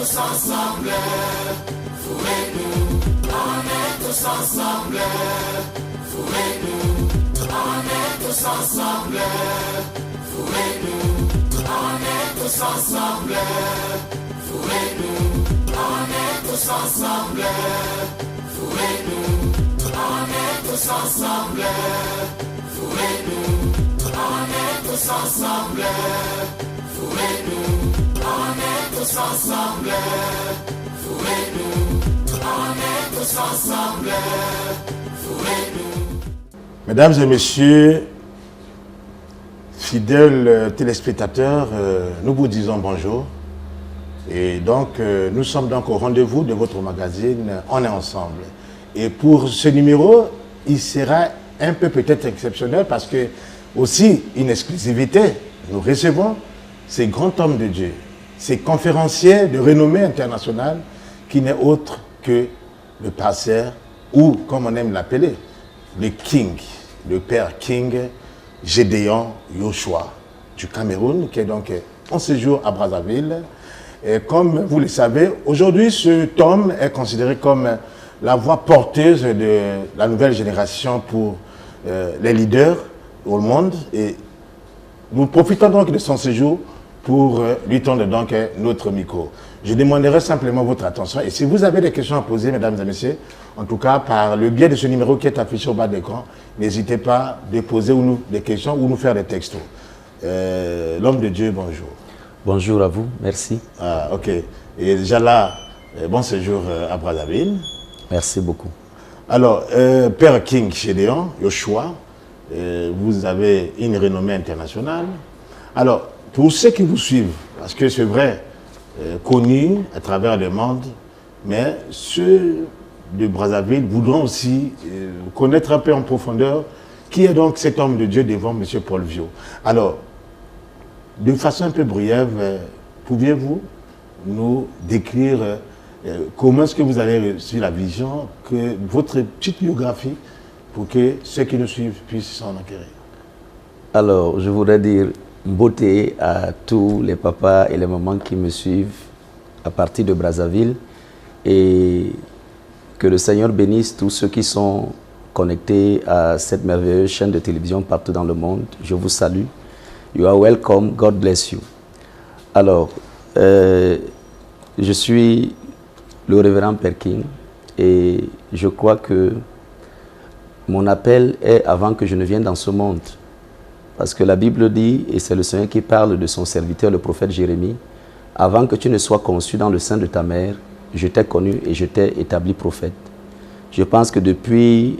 tous ensemble, vous et nous. On est tous ensemble, vous et nous. On est tous ensemble, vous et nous. On est tous ensemble, vous et nous. On est tous ensemble, vous et nous. On est tous ensemble, vous et nous. On est tous ensemble, vous et nous. On est tous ensemble, vous et nous. On est tous ensemble, vous et nous. Mesdames et messieurs, fidèles téléspectateurs, nous vous disons bonjour. Et donc, nous sommes donc au rendez-vous de votre magazine On est ensemble. Et pour ce numéro, il sera un peu peut-être exceptionnel parce que, aussi, une exclusivité, nous recevons ces grands hommes de Dieu, ces conférenciers de renommée internationale qui n'est autre que le pasteur, ou comme on aime l'appeler, le King, le père King Gédéon Yoshua du Cameroun, qui est donc en séjour à Brazzaville. Et comme vous le savez, aujourd'hui, cet homme est considéré comme la voix porteuse de la nouvelle génération pour les leaders au monde. Et nous profitons donc de son séjour pour lui tendre donc notre micro. Je demanderai simplement votre attention. Et si vous avez des questions à poser, mesdames et messieurs, en tout cas par le biais de ce numéro qui est affiché au bas de l'écran, n'hésitez pas à poser des questions ou nous faire des textos. L'homme de Dieu, bonjour. Bonjour à vous, merci. Ah, ok. Et déjà là, bon séjour à Brazzaville. Merci beaucoup. Alors, Père King Gédéon Yoshua, vous avez une renommée internationale. Alors, pour ceux qui vous suivent, parce que c'est vrai, connu à travers le monde, mais ceux de Brazzaville voudront aussi connaître un peu en profondeur qui est donc cet homme de Dieu devant M. Paul Viau. Alors, de façon un peu brève, pouviez-vous nous décrire comment est-ce que vous avez reçu la vision, que votre petite biographie, pour que ceux qui nous suivent puissent s'en acquérir? Alors, je voudrais dire beauté à tous les papas et les mamans qui me suivent à partir de Brazzaville et que le Seigneur bénisse tous ceux qui sont connectés à cette merveilleuse chaîne de télévision partout dans le monde. Je vous salue. You are welcome. God bless you. Alors, je suis le révérend Père King et je crois que mon appel est avant que je ne vienne dans ce monde. Parce que la Bible dit, et c'est le Seigneur qui parle de son serviteur, le prophète Jérémie, « Avant que tu ne sois conçu dans le sein de ta mère, je t'ai connu et je t'ai établi prophète. » Je pense que depuis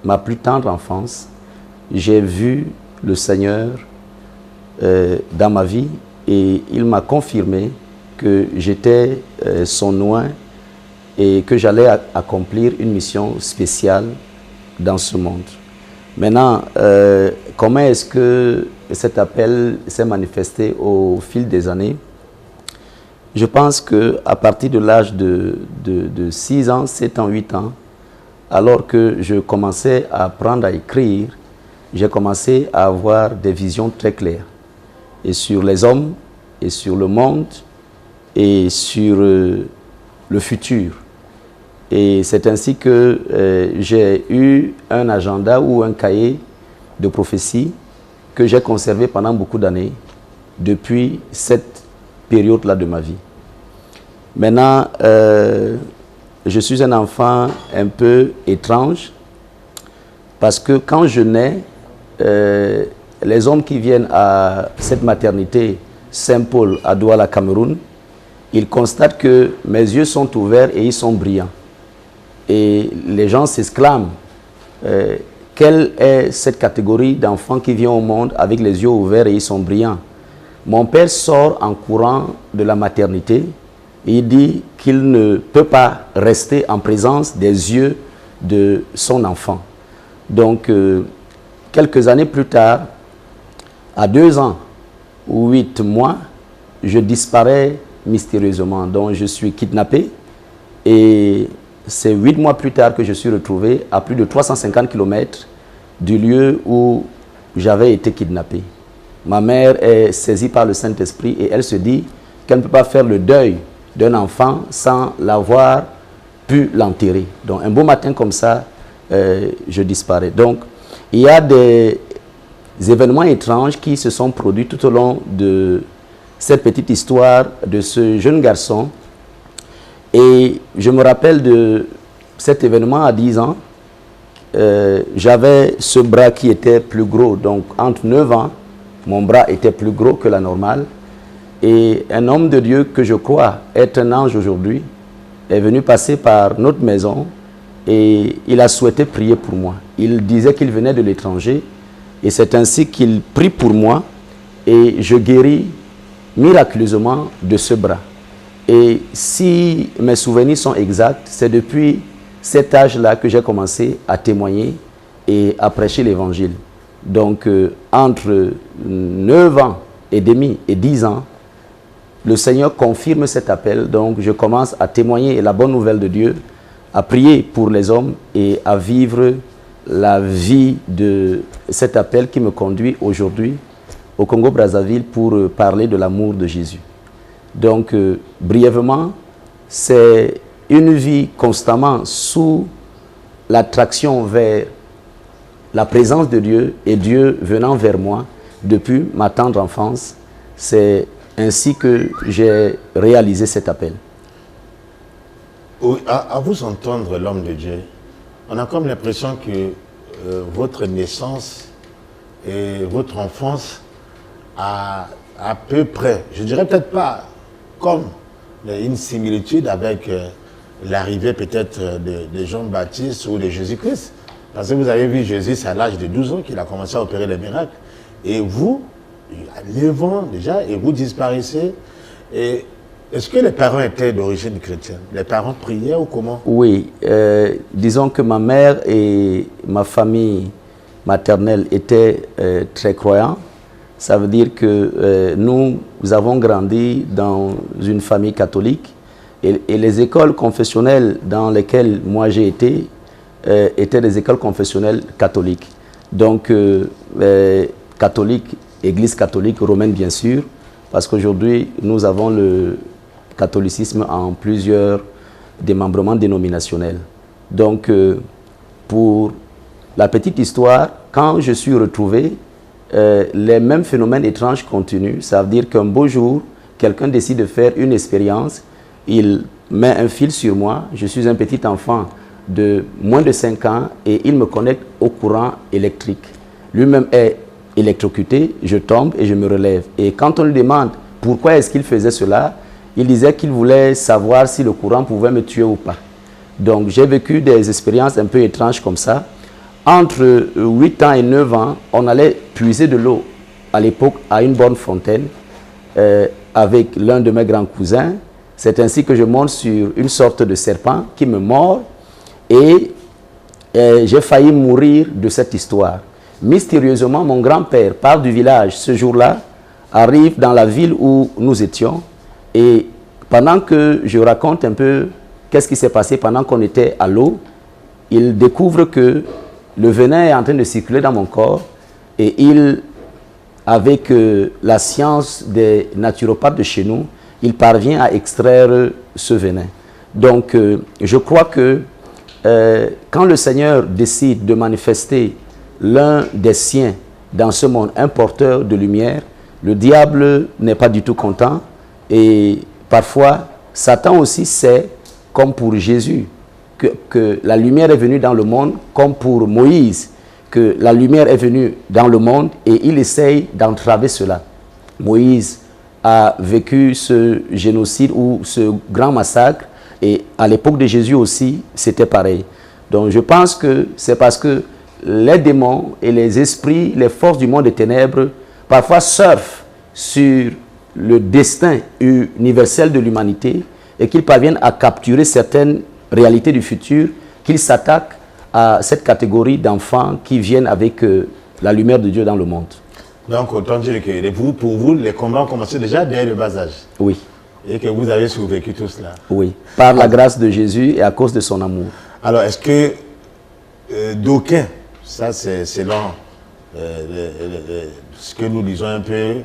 ma plus tendre enfance, j'ai vu le Seigneur dans ma vie et il m'a confirmé que j'étais son oint et que j'allais accomplir une mission spéciale dans ce monde. Maintenant, comment est-ce que cet appel s'est manifesté au fil des années? Je pense qu'à partir de l'âge de 6 ans, 7 ans, 8 ans, alors que je commençais à apprendre à écrire, j'ai commencé à avoir des visions très claires. Et sur les hommes, et sur le monde, et sur le futur. Et c'est ainsi que j'ai eu un agenda ou un cahier de prophétie que j'ai conservé pendant beaucoup d'années, depuis cette période-là de ma vie. Maintenant, je suis un enfant un peu étrange, parce que quand je nais, les hommes qui viennent à cette maternité Saint-Paul à Douala, Cameroun, ils constatent que mes yeux sont ouverts et ils sont brillants. Et les gens s'exclament, quelle est cette catégorie d'enfants qui vient au monde avec les yeux ouverts et ils sont brillants? Mon père sort en courant de la maternité et il dit qu'il ne peut pas rester en présence des yeux de son enfant. Donc, quelques années plus tard, à 2 ans ou 8 mois, je disparais mystérieusement. Donc, je suis kidnappé et c'est 8 mois plus tard que je suis retrouvé à plus de 350 km du lieu où j'avais été kidnappé. Ma mère est saisie par le Saint-Esprit et elle se dit qu'elle ne peut pas faire le deuil d'un enfant sans l'avoir pu l'enterrer. Donc un beau matin comme ça, je disparais. Donc il y a des événements étranges qui se sont produits tout au long de cette petite histoire de ce jeune garçon. Et je me rappelle de cet événement à 10 ans. J'avais ce bras qui était plus gros. Donc entre 9 ans, mon bras était plus gros que la normale. Et un homme de Dieu que je crois être un ange aujourd'hui est venu passer par notre maison et il a souhaité prier pour moi. Il disait qu'il venait de l'étranger et c'est ainsi qu'il prie pour moi et je guéris miraculeusement de ce bras. Et si mes souvenirs sont exacts, c'est depuis cet âge-là que j'ai commencé à témoigner et à prêcher l'évangile. Donc entre 9 ans et demi et 10 ans, le Seigneur confirme cet appel. Donc je commence à témoigner la bonne nouvelle de Dieu, à prier pour les hommes et à vivre la vie de cet appel qui me conduit aujourd'hui au Congo-Brazzaville pour parler de l'amour de Jésus. Donc brièvement, c'est une vie constamment sous l'attraction vers la présence de Dieu et Dieu venant vers moi depuis ma tendre enfance. C'est ainsi que j'ai réalisé cet appel. À vous entendre, l'homme de Dieu, on a comme l'impression que votre naissance et votre enfance a à peu près, je dirais peut-être pas comme une similitude avec l'arrivée peut-être de Jean-Baptiste ou de Jésus-Christ. Parce que vous avez vu Jésus, c'est à l'âge de 12 ans qu'il a commencé à opérer les miracles. Et vous, à 9 ans déjà, et vous disparaissez. Est-ce que les parents étaient d'origine chrétienne? Les parents priaient ou comment? Oui, disons que ma mère et ma famille maternelle étaient très croyants. Ça veut dire que nous avons grandi dans une famille catholique et les écoles confessionnelles dans lesquelles moi j'ai été étaient des écoles confessionnelles catholiques. Donc, catholique, église catholique romaine bien sûr, parce qu'aujourd'hui nous avons le catholicisme en plusieurs démembrements dénominationnels. Donc, pour la petite histoire, quand je suis retrouvé, les mêmes phénomènes étranges continuent. Ça veut dire qu'un beau jour, quelqu'un décide de faire une expérience, il met un fil sur moi, je suis un petit enfant de moins de 5 ans et il me connecte au courant électrique. Lui-même est électrocuté, je tombe et je me relève. Et quand on lui demande pourquoi est-ce qu'il faisait cela, il disait qu'il voulait savoir si le courant pouvait me tuer ou pas. Donc j'ai vécu des expériences un peu étranges comme ça. Entre 8 ans et 9 ans, on allait puiser de l'eau à l'époque à une bonne fontaine avec l'un de mes grands cousins. C'est ainsi que je monte sur une sorte de serpent qui me mord et j'ai failli mourir de cette histoire. Mystérieusement, mon grand-père part du village ce jour-là, arrive dans la ville où nous étions et pendant que je raconte un peu qu'est-ce qui s'est passé pendant qu'on était à l'eau, il découvre que le venin est en train de circuler dans mon corps et il, avec la science des naturopathes de chez nous, il parvient à extraire ce venin. Donc, je crois que quand le Seigneur décide de manifester l'un des siens dans ce monde, un porteur de lumière, le diable n'est pas du tout content et parfois, Satan aussi sait, comme pour Jésus, que la lumière est venue dans le monde, comme pour Moïse, que la lumière est venue dans le monde et il essaye d'entraver cela. Moïse a vécu ce génocide ou ce grand massacre et à l'époque de Jésus aussi, c'était pareil. Donc je pense que c'est parce que les démons et les esprits, les forces du monde des ténèbres, parfois surfent sur le destin universel de l'humanité et qu'ils parviennent à capturer certaines réalités du futur, qu'ils s'attaquent à cette catégorie d'enfants qui viennent avec la lumière de Dieu dans le monde. Donc, autant dire que pour vous, les combats ont commencé déjà dès le bas âge. Oui. Et que vous avez survécu tout cela. Oui, par la grâce de Jésus et à cause de son amour. Alors, est-ce que d'aucuns, ça c'est selon ce que nous disons un peu,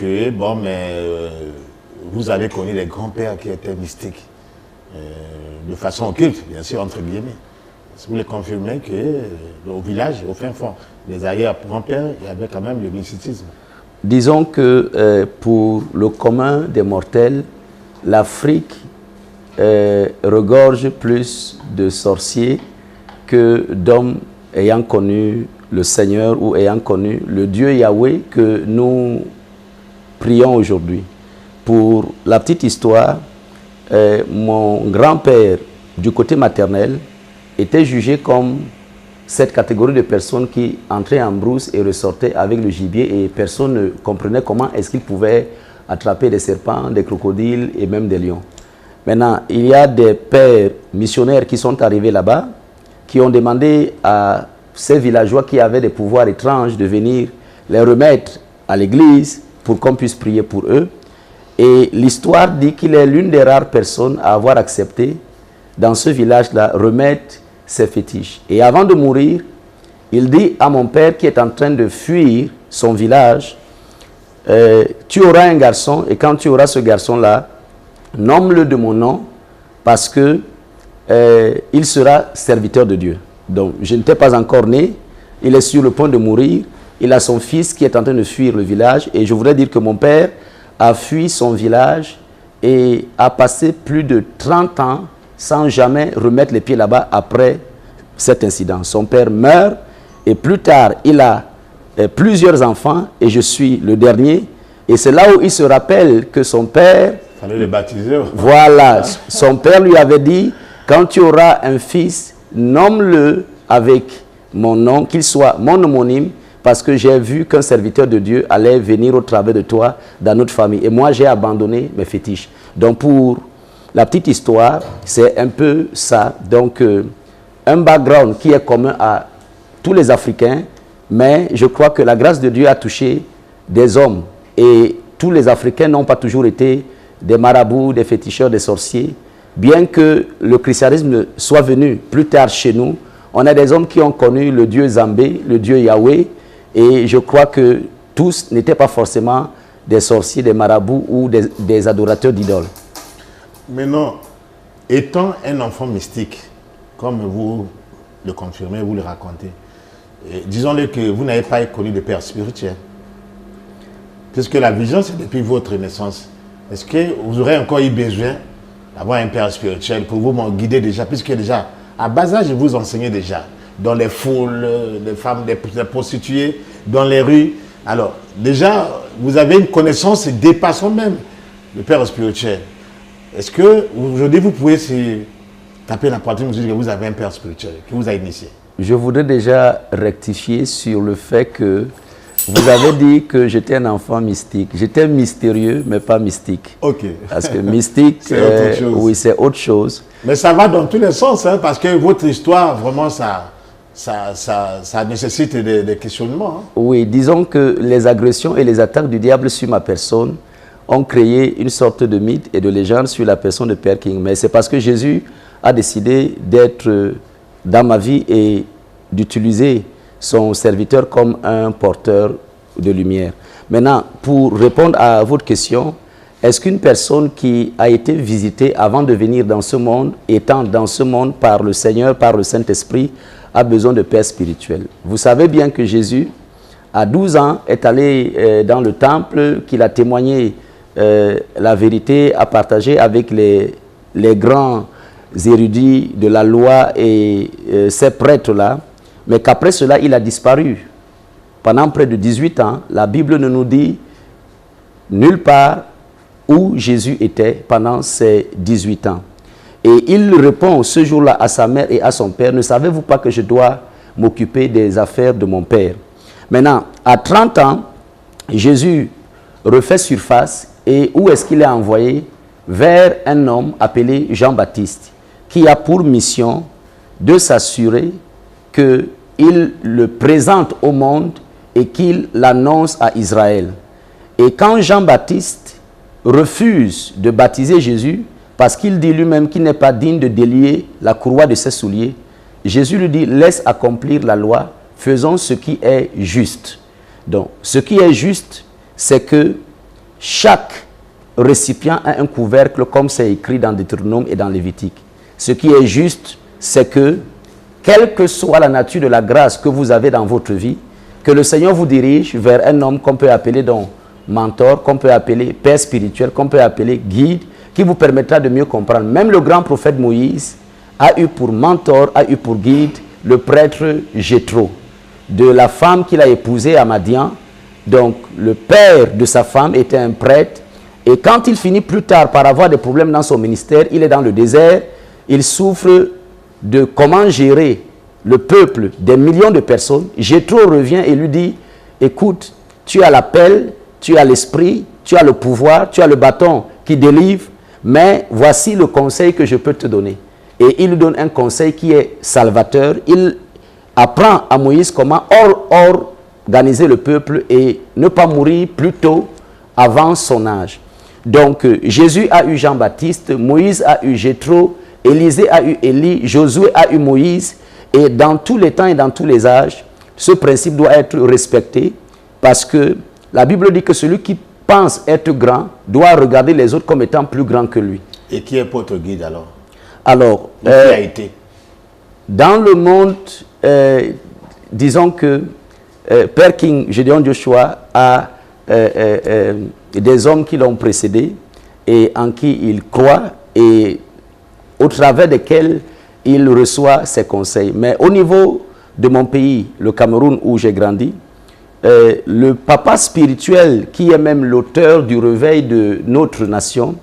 que bon, mais vous avez connu des grands-pères qui étaient mystiques, de façon occulte, bien sûr, entre guillemets. Est-ce que vous les confirmez qu'au village, au fin fond, les arrière-grands-pères, il y avait quand même le mysticisme? Disons que pour le commun des mortels, l'Afrique regorge plus de sorciers que d'hommes ayant connu le Seigneur ou ayant connu le Dieu Yahweh que nous prions aujourd'hui. Pour la petite histoire, mon grand-père du côté maternel était jugé comme cette catégorie de personnes qui entraient en brousse et ressortaient avec le gibier et personne ne comprenait comment est-ce qu'ils pouvaient attraper des serpents, des crocodiles et même des lions. Maintenant, il y a des pères missionnaires qui sont arrivés là-bas, qui ont demandé à ces villageois qui avaient des pouvoirs étranges de venir les remettre à l'église pour qu'on puisse prier pour eux. Et l'histoire dit qu'il est l'une des rares personnes à avoir accepté dans ce village-là remettre ses fétiches. Et avant de mourir, il dit à mon père qui est en train de fuir son village, tu auras un garçon et quand tu auras ce garçon-là, nomme-le de mon nom parce que il sera serviteur de Dieu. Donc, je n'étais pas encore né, il est sur le point de mourir, il a son fils qui est en train de fuir le village et je voudrais dire que mon père a fui son village et a passé plus de 30 ans sans jamais remettre les pieds là-bas après cet incident. Son père meurt et plus tard, il a plusieurs enfants et je suis le dernier. Et c'est là où il se rappelle que son père... Il fallait le baptiser. Voilà, son père lui avait dit, quand tu auras un fils, nomme-le avec mon nom, qu'il soit mon homonyme, parce que j'ai vu qu'un serviteur de Dieu allait venir au travers de toi dans notre famille. Et moi, j'ai abandonné mes fétiches. Donc, pour la petite histoire, c'est un peu ça. Donc, un background qui est commun à tous les Africains, mais je crois que la grâce de Dieu a touché des hommes. Et tous les Africains n'ont pas toujours été des marabouts, des féticheurs, des sorciers. Bien que le christianisme soit venu plus tard chez nous, on a des hommes qui ont connu le Dieu Zambé, le Dieu Yahweh, et je crois que tous n'étaient pas forcément des sorciers, des marabouts ou des adorateurs d'idoles. Maintenant, étant un enfant mystique, comme vous le confirmez, vous le racontez, disons-le que vous n'avez pas connu de père spirituel. Puisque la vision, c'est depuis votre naissance. Est-ce que vous aurez encore eu besoin d'avoir un père spirituel pour vous guider déjà, puisque déjà, à bas âge, vous enseignez déjà, dans les foules, des femmes, des prostituées, dans les rues. Alors, déjà, vous avez une connaissance dépassant même le père spirituel. Est-ce que, aujourd'hui, vous pouvez se taper la poitrine et vous dire que vous avez un père spirituel, qui vous a initié? Je voudrais déjà rectifier sur le fait que vous avez dit que j'étais un enfant mystique. J'étais mystérieux, mais pas mystique. Ok. Parce que mystique, oui, c'est autre chose. Mais ça va dans tous les sens, hein, parce que votre histoire, vraiment, ça nécessite des questionnements. Hein. Oui, disons que les agressions et les attaques du diable sur ma personne ont créé une sorte de mythe et de légende sur la personne de Père King. Mais c'est parce que Jésus a décidé d'être dans ma vie et d'utiliser son serviteur comme un porteur de lumière. Maintenant, pour répondre à votre question, est-ce qu'une personne qui a été visitée avant de venir dans ce monde, étant dans ce monde par le Seigneur, par le Saint-Esprit, a besoin de père spirituel? Vous savez bien que Jésus, à 12 ans, est allé dans le temple, qu'il a témoigné la vérité, a partagé avec les grands érudits de la loi et ces prêtres-là, mais qu'après cela, il a disparu. Pendant près de 18 ans, la Bible ne nous dit nulle part où Jésus était pendant ces 18 ans. Et il répond ce jour-là à sa mère et à son père, « Ne savez-vous pas que je dois m'occuper des affaires de mon père ?» Maintenant, à 30 ans, Jésus refait surface et où est-ce qu'il est envoyé? Vers un homme appelé Jean-Baptiste, qui a pour mission de s'assurer qu'il le présente au monde et qu'il l'annonce à Israël. Et quand Jean-Baptiste refuse de baptiser Jésus, parce qu'il dit lui-même qu'il n'est pas digne de délier la courroie de ses souliers, Jésus lui dit, laisse accomplir la loi, faisons ce qui est juste. Donc, ce qui est juste, c'est que chaque récipient a un couvercle comme c'est écrit dans Deutéronome et dans Lévitique. Ce qui est juste, c'est que, quelle que soit la nature de la grâce que vous avez dans votre vie, que le Seigneur vous dirige vers un homme qu'on peut appeler donc mentor, qu'on peut appeler père spirituel, qu'on peut appeler guide, qui vous permettra de mieux comprendre. Même le grand prophète Moïse a eu pour mentor, a eu pour guide le prêtre Jéthro, de la femme qu'il a épousée à Madian. Donc le père de sa femme était un prêtre, et quand il finit plus tard par avoir des problèmes dans son ministère, il est dans le désert, il souffre de comment gérer le peuple, des millions de personnes. Jéthro revient et lui dit, écoute, tu as l'appel, tu as l'esprit, tu as le pouvoir, tu as le bâton qui délivre, mais voici le conseil que je peux te donner. Et il lui donne un conseil qui est salvateur. Il apprend à Moïse comment organiser le peuple et ne pas mourir plus tôt avant son âge. Donc Jésus a eu Jean-Baptiste, Moïse a eu Jéthro, Élisée a eu Élie, Josué a eu Moïse. Et dans tous les temps et dans tous les âges, ce principe doit être respecté, parce que la Bible dit que celui qui pense être grand doit regarder les autres comme étant plus grands que lui. Et qui est votre guide alors? Alors, qui a été? Dans le monde, disons que Père King, Gédéon Joshua, a des hommes qui l'ont précédé et en qui il croit et au travers desquels il reçoit ses conseils. Mais au niveau de mon pays, le Cameroun où j'ai grandi, le papa spirituel qui est même l'auteur du réveil de notre nation,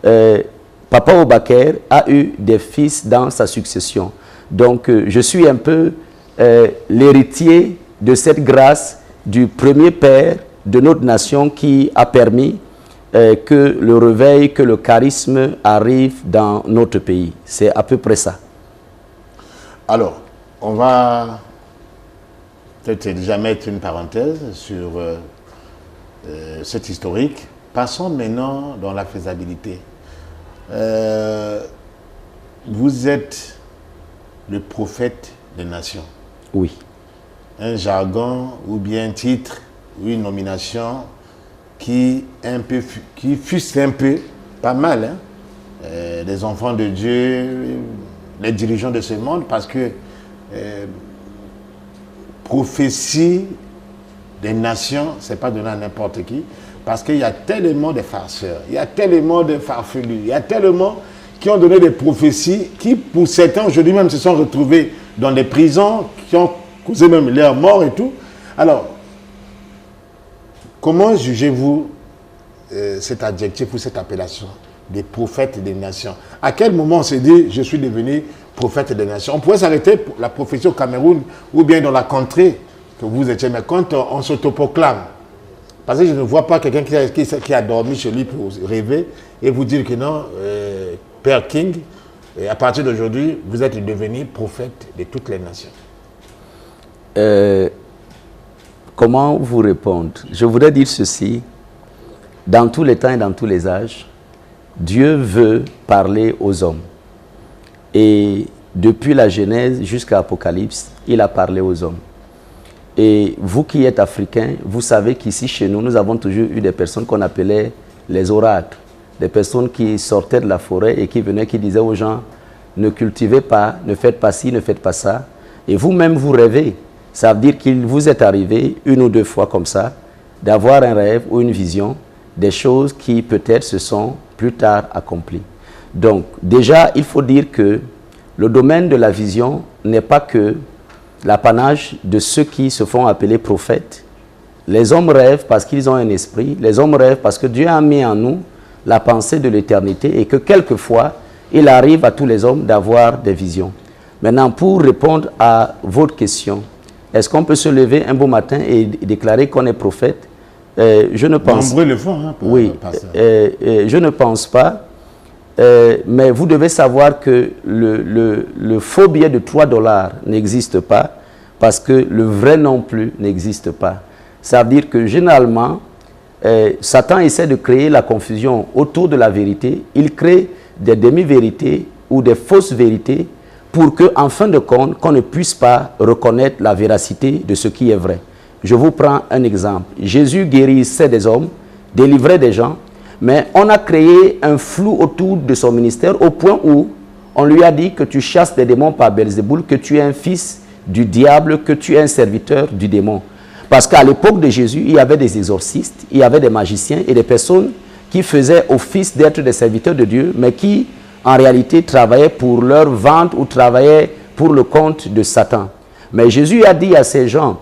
Papa Obaker, a eu des fils dans sa succession. Donc je suis un peu l'héritier de cette grâce du premier père de notre nation qui a permis que le réveil, que le charisme arrive dans notre pays. C'est à peu près ça. Alors, on va peut-être déjà mettre une parenthèse sur cet historique. Passons maintenant dans la faisabilité. Vous êtes le prophète des nations. Oui. Un jargon ou bien un titre ou une nomination qui fuste un peu, pas mal, hein, les enfants de Dieu, les dirigeants de ce monde, parce que prophétie des nations, ce n'est pas donné à n'importe qui, parce qu'il y a tellement de farceurs, il y a tellement de farfelus, il y a tellement qui ont donné des prophéties qui, pour certains, aujourd'hui même, se sont retrouvés dans des prisons, qui ont causé même leur mort et tout. Alors, comment jugez-vous cet adjectif ou cette appellation des prophètes des nations? À quel moment on s'est dit, je suis devenu prophète des nations? On pourrait s'arrêter pour la prophétie au Cameroun ou bien dans la contrée que vous étiez, mais quand on s'autoproclame, parce que je ne vois pas quelqu'un qui a dormi chez lui pour rêver et vous dire que non, Père King, et à partir d'aujourd'hui, vous êtes devenu prophète de toutes les nations. Comment vous répondre? Je voudrais dire ceci. Dans tous les temps et dans tous les âges, Dieu veut parler aux hommes. Et depuis la Genèse jusqu'à l'Apocalypse, il a parlé aux hommes. Et vous qui êtes africains, vous savez qu'ici chez nous, nous avons toujours eu des personnes qu'on appelait les oracles. Des personnes qui sortaient de la forêt et qui venaient, qui disaient aux gens, ne cultivez pas, ne faites pas ci, ne faites pas ça. Et vous-même, vous rêvez. Ça veut dire qu'il vous est arrivé une ou deux fois comme ça, d'avoir un rêve ou une vision, des choses qui peut-être se sont plus tard accomplies. Donc déjà, il faut dire que le domaine de la vision n'est pas que l'apanage de ceux qui se font appeler prophètes. Les hommes rêvent parce qu'ils ont un esprit, les hommes rêvent parce que Dieu a mis en nous la pensée de l'éternité et que quelquefois, il arrive à tous les hommes d'avoir des visions. Maintenant, pour répondre à votre question, est-ce qu'on peut se lever un beau matin et déclarer qu'on est prophète? Je ne pense pas. Nombreux le font, hein, oui, je ne pense pas. Mais vous devez savoir que le faux billet de $3 n'existe pas parce que le vrai non plus n'existe pas. Ça veut dire que généralement, Satan essaie de créer la confusion autour de la vérité. Il crée des demi-vérités ou des fausses vérités pour qu'en fin de compte, qu'on ne puisse pas reconnaître la véracité de ce qui est vrai. Je vous prends un exemple. Jésus guérissait des hommes, délivrait des gens, Mais on a créé un flou autour de son ministère au point où on lui a dit que tu chasses des démons par Belzéboul, que tu es un fils du diable, que tu es un serviteur du démon. Parce qu'à l'époque de Jésus, il y avait des exorcistes, il y avait des magiciens et des personnes qui faisaient office d'être des serviteurs de Dieu, mais qui en réalité travaillaient pour leur vente ou travaillaient pour le compte de Satan. Mais Jésus a dit à ces gens,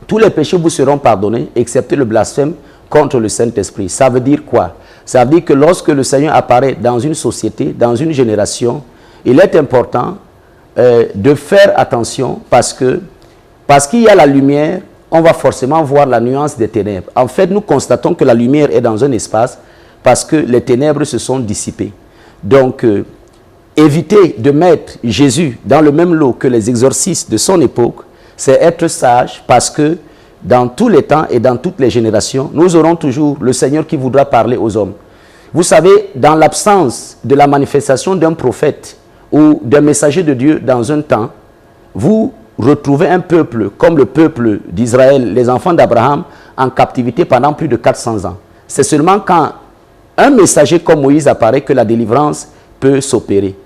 tous les péchés vous seront pardonnés, excepté le blasphème contre le Saint-Esprit. Ça veut dire quoi? Ça veut dire que lorsque le Seigneur apparaît dans une société, dans une génération, il est important de faire attention parce qu'il y a la lumière, on va forcément voir la nuance des ténèbres. En fait, nous constatons que la lumière est dans un espace parce que les ténèbres se sont dissipées. Donc, éviter de mettre Jésus dans le même lot que les exorcistes de son époque, c'est être sage parce que dans tous les temps et dans toutes les générations, nous aurons toujours le Seigneur qui voudra parler aux hommes. Vous savez, dans l'absence de la manifestation d'un prophète ou d'un messager de Dieu dans un temps, vous retrouvez un peuple comme le peuple d'Israël, les enfants d'Abraham, en captivité pendant plus de 400 ans. C'est seulement quand un messager comme Moïse apparaît que la délivrance peut s'opérer.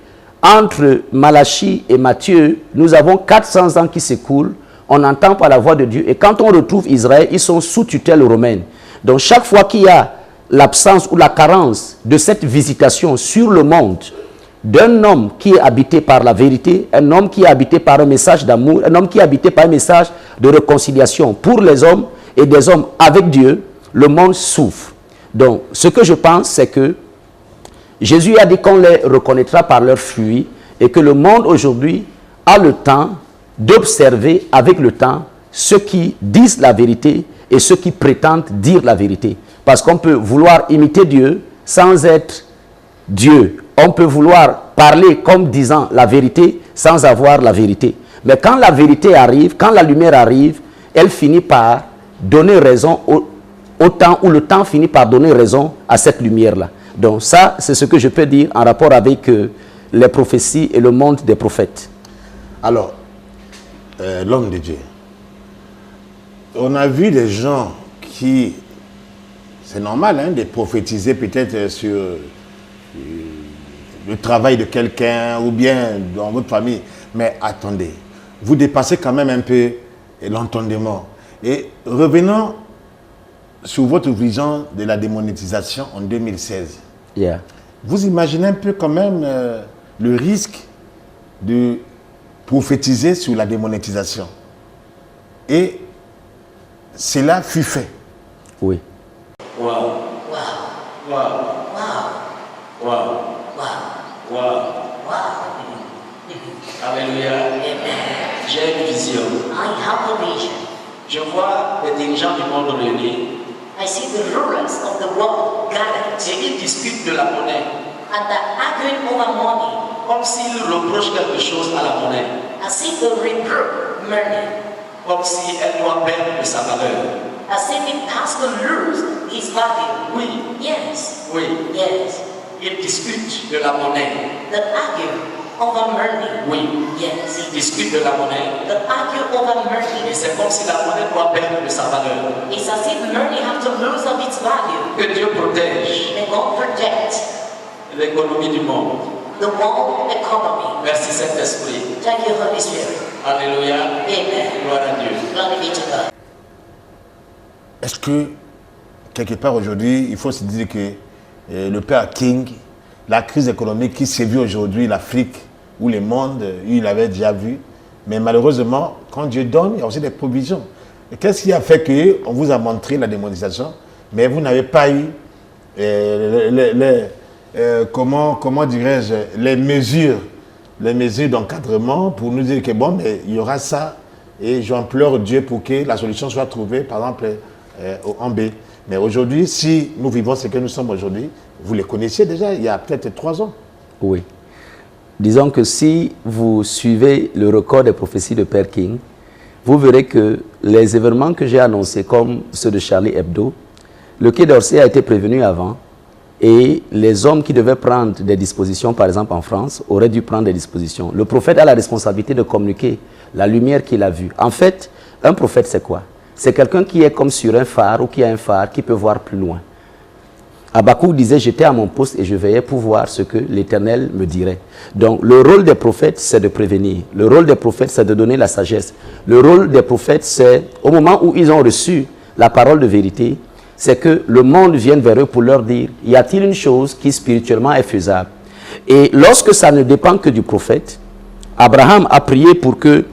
Entre Malachie et Matthieu, nous avons 400 ans qui s'écoulent, on n'entend pas la voix de Dieu. Et quand on retrouve Israël, ils sont sous tutelle romaine. Donc chaque fois qu'il y a l'absence ou la carence de cette visitation sur le monde d'un homme qui est habité par la vérité, un homme qui est habité par un message d'amour, un homme qui est habité par un message de réconciliation pour les hommes et des hommes avec Dieu, le monde souffre. Donc ce que je pense, c'est que Jésus a dit qu'on les reconnaîtra par leurs fruits et que le monde aujourd'hui a le temps d'observer avec le temps ceux qui disent la vérité et ceux qui prétendent dire la vérité. Parce qu'on peut vouloir imiter Dieu sans être Dieu. On peut vouloir parler comme disant la vérité sans avoir la vérité. Mais quand la vérité arrive, quand la lumière arrive, elle finit par donner raison au temps, ou le temps finit par donner raison à cette lumière-là. Donc ça, c'est ce que je peux dire en rapport avec les prophéties et le monde des prophètes. Alors, l'homme de Dieu, on a vu des gens qui, c'est normal hein, de prophétiser peut-être sur le travail de quelqu'un ou bien dans votre famille, mais attendez, vous dépassez quand même un peu l'entendement. Et revenons sur votre vision de la démonétisation en 2016. Yeah. Vous imaginez un peu quand même le risque de prophétiser sur la démonétisation. Et cela fut fait. Oui. Wow. Wow. Wow. Wow. Wow. Wow. Wow. Alléluia. J'ai une vision. I have a vision. Je vois les dirigeants du monde réunis I see the rulers of the world gathered et ils discutent de la monnaie and they're arguing over money comme s'ils reprochent quelque chose à la monnaie, as if they reproach money, comme si elle doit perdre de sa valeur. as if it has to lose its value. Oui, Yes, oui, yes. ils discutent de la monnaie. They argue over money. Oui, Yes. ils discutent de la monnaie. They argue over Et money. c'est comme si la monnaie doit perdre de sa valeur. It's as if money has to lose of its value. Que Dieu protège May God protect l'économie du monde. the world economy. Merci Saint-Esprit. Thank you, Holy Spirit. Alléluia. Amen. Gloire à Dieu. Glory be to God. Est-ce que, quelque part aujourd'hui, il faut se dire que le père King, la crise économique qui sévit aujourd'hui l'Afrique ou le monde, il l'avait déjà vu. Mais malheureusement, quand Dieu donne, il y a aussi des provisions. Et qu'est-ce qui a fait qu'on vous a montré la démonisation, mais vous n'avez pas eu comment dirais-je, les mesures d'encadrement pour nous dire que bon, mais il y aura ça et j'implore Dieu pour que la solution soit trouvée, par exemple, en B. Mais aujourd'hui, si nous vivons ce que nous sommes aujourd'hui, vous les connaissiez déjà il y a peut-être 3 ans. Oui. Disons que si vous suivez le record des prophéties de Père King, vous verrez que les événements que j'ai annoncés, comme ceux de Charlie Hebdo, le Quai d'Orsay a été prévenu avant et les hommes qui devaient prendre des dispositions, par exemple en France, auraient dû prendre des dispositions. Le prophète a la responsabilité de communiquer la lumière qu'il a vue. En fait, un prophète, c'est quoi? C'est quelqu'un qui est comme sur un phare ou qui a un phare qui peut voir plus loin. Habakkuk disait, j'étais à mon poste et je veillais pour voir ce que l'Éternel me dirait. Donc le rôle des prophètes, c'est de prévenir. Le rôle des prophètes, c'est de donner la sagesse. Le rôle des prophètes, c'est au moment où ils ont reçu la parole de vérité, c'est que le monde vienne vers eux pour leur dire, y a-t-il une chose qui spirituellement est faisable? Et lorsque ça ne dépend que du prophète, Abraham a prié pour que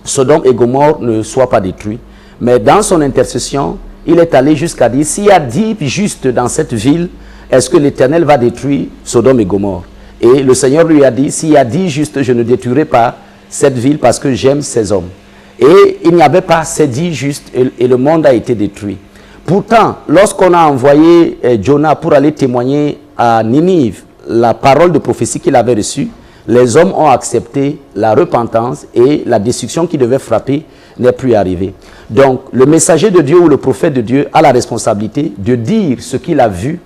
Sodome et Gomorrhe ne soient pas détruits. Mais dans son intercession, il est allé jusqu'à dire, s'il y a 10 justes dans cette ville, est-ce que l'Éternel va détruire Sodome et Gomorrhe? Et le Seigneur lui a dit, s'il y a 10 justes, je ne détruirai pas cette ville parce que j'aime ces hommes. Et il n'y avait pas ces 10 justes et le monde a été détruit. Pourtant, lorsqu'on a envoyé Jonah pour aller témoigner à Ninive la parole de prophétie qu'il avait reçue, les hommes ont accepté la repentance et la destruction qui devait frapper n'est plus arrivée. Donc, le messager de Dieu ou le prophète de Dieu a la responsabilité de dire ce qu'il a vu.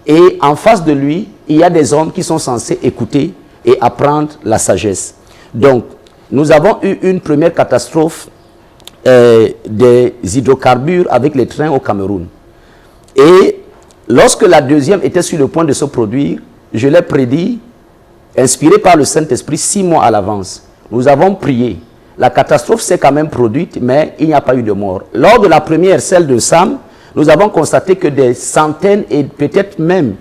Et en face de lui, il y a des hommes qui sont censés écouter et apprendre la sagesse. Donc, nous avons eu une première catastrophe des hydrocarbures avec les trains au Cameroun. Et lorsque la deuxième était sur le point de se produire, je l'ai prédit, inspiré par le Saint-Esprit 6 mois à l'avance. Nous avons prié. La catastrophe s'est quand même produite, mais il n'y a pas eu de mort. Lors de la première, celle de Sam, nous avons constaté que des centaines et peut-être même,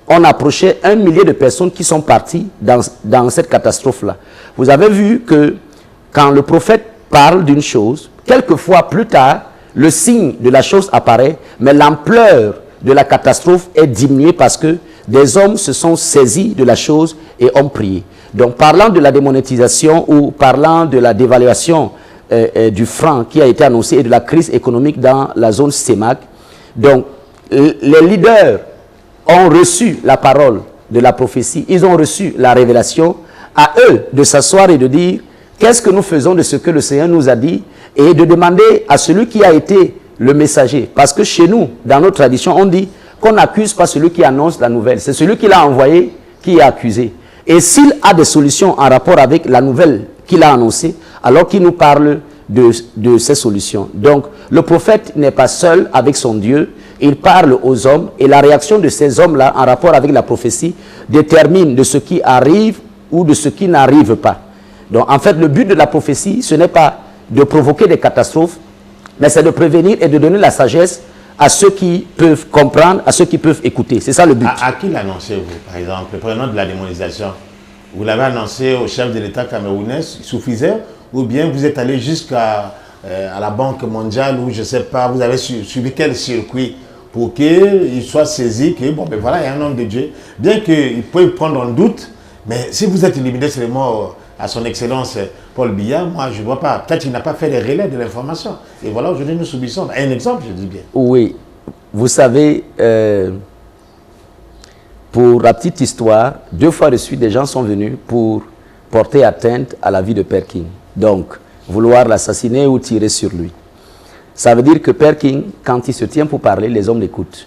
on approchait 1 millier de personnes qui sont parties dans cette catastrophe-là. Vous avez vu que quand le prophète parle d'une chose, quelquefois plus tard, le signe de la chose apparaît, mais l'ampleur de la catastrophe est diminuée parce que des hommes se sont saisis de la chose et ont prié. Donc, parlant de la démonétisation ou parlant de la dévaluation du franc qui a été annoncé et de la crise économique dans la zone CEMAC, donc, les leaders ont reçu la parole de la prophétie, ils ont reçu la révélation, à eux de s'asseoir et de dire qu'est-ce que nous faisons de ce que le Seigneur nous a dit et de demander à celui qui a été le messager. Parce que chez nous, dans notre tradition, on dit qu'on n'accuse pas celui qui annonce la nouvelle. C'est celui qui l'a envoyé qui est accusé. Et s'il a des solutions en rapport avec la nouvelle qu'il a annoncée, alors qu'il nous parle de ces solutions. Donc, le prophète n'est pas seul avec son Dieu, il parle aux hommes et la réaction de ces hommes-là en rapport avec la prophétie détermine de ce qui arrive ou de ce qui n'arrive pas. Donc, en fait, le but de la prophétie, ce n'est pas de provoquer des catastrophes, mais c'est de prévenir et de donner la sagesse à ceux qui peuvent comprendre, à ceux qui peuvent écouter. C'est ça le but. À qui l'annoncez-vous, par exemple, prenons de la démonisation? Vous l'avez annoncé au chef de l'État camerounais, il suffisait? Ou bien vous êtes allé jusqu'à la Banque mondiale, ou je ne sais pas, vous avez suivi quel circuit pour qu'il soit saisi que, bon, ben voilà, il y a un homme de Dieu. Bien qu'il peut prendre en doute, mais si vous êtes limité seulement à son excellence Paul Biya, moi je ne vois pas. Peut-être qu'il n'a pas fait les relais de l'information. Et voilà, aujourd'hui nous subissons. Un exemple, je dis bien. Oui, vous savez, pour la petite histoire, 2 fois de suite, des gens sont venus pour porter atteinte à la vie de Père King. Donc, vouloir l'assassiner ou tirer sur lui. Ça veut dire que Père King, quand il se tient pour parler, les hommes l'écoutent.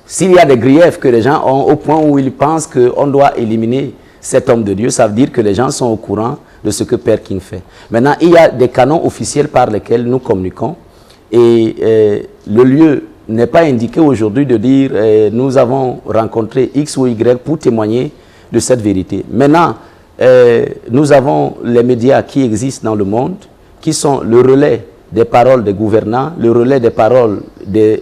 S'il y a des griefs que les gens ont au point où ils pensent qu'on doit éliminer cet homme de Dieu, ça veut dire que les gens sont au courant de ce que Père King fait. Maintenant, il y a des canons officiels par lesquels nous communiquons et le lieu n'est pas indiqué aujourd'hui de dire nous avons rencontré X ou Y pour témoigner de cette vérité. Maintenant, nous avons les médias qui existent dans le monde, qui sont le relais des paroles des gouvernants, le relais des paroles des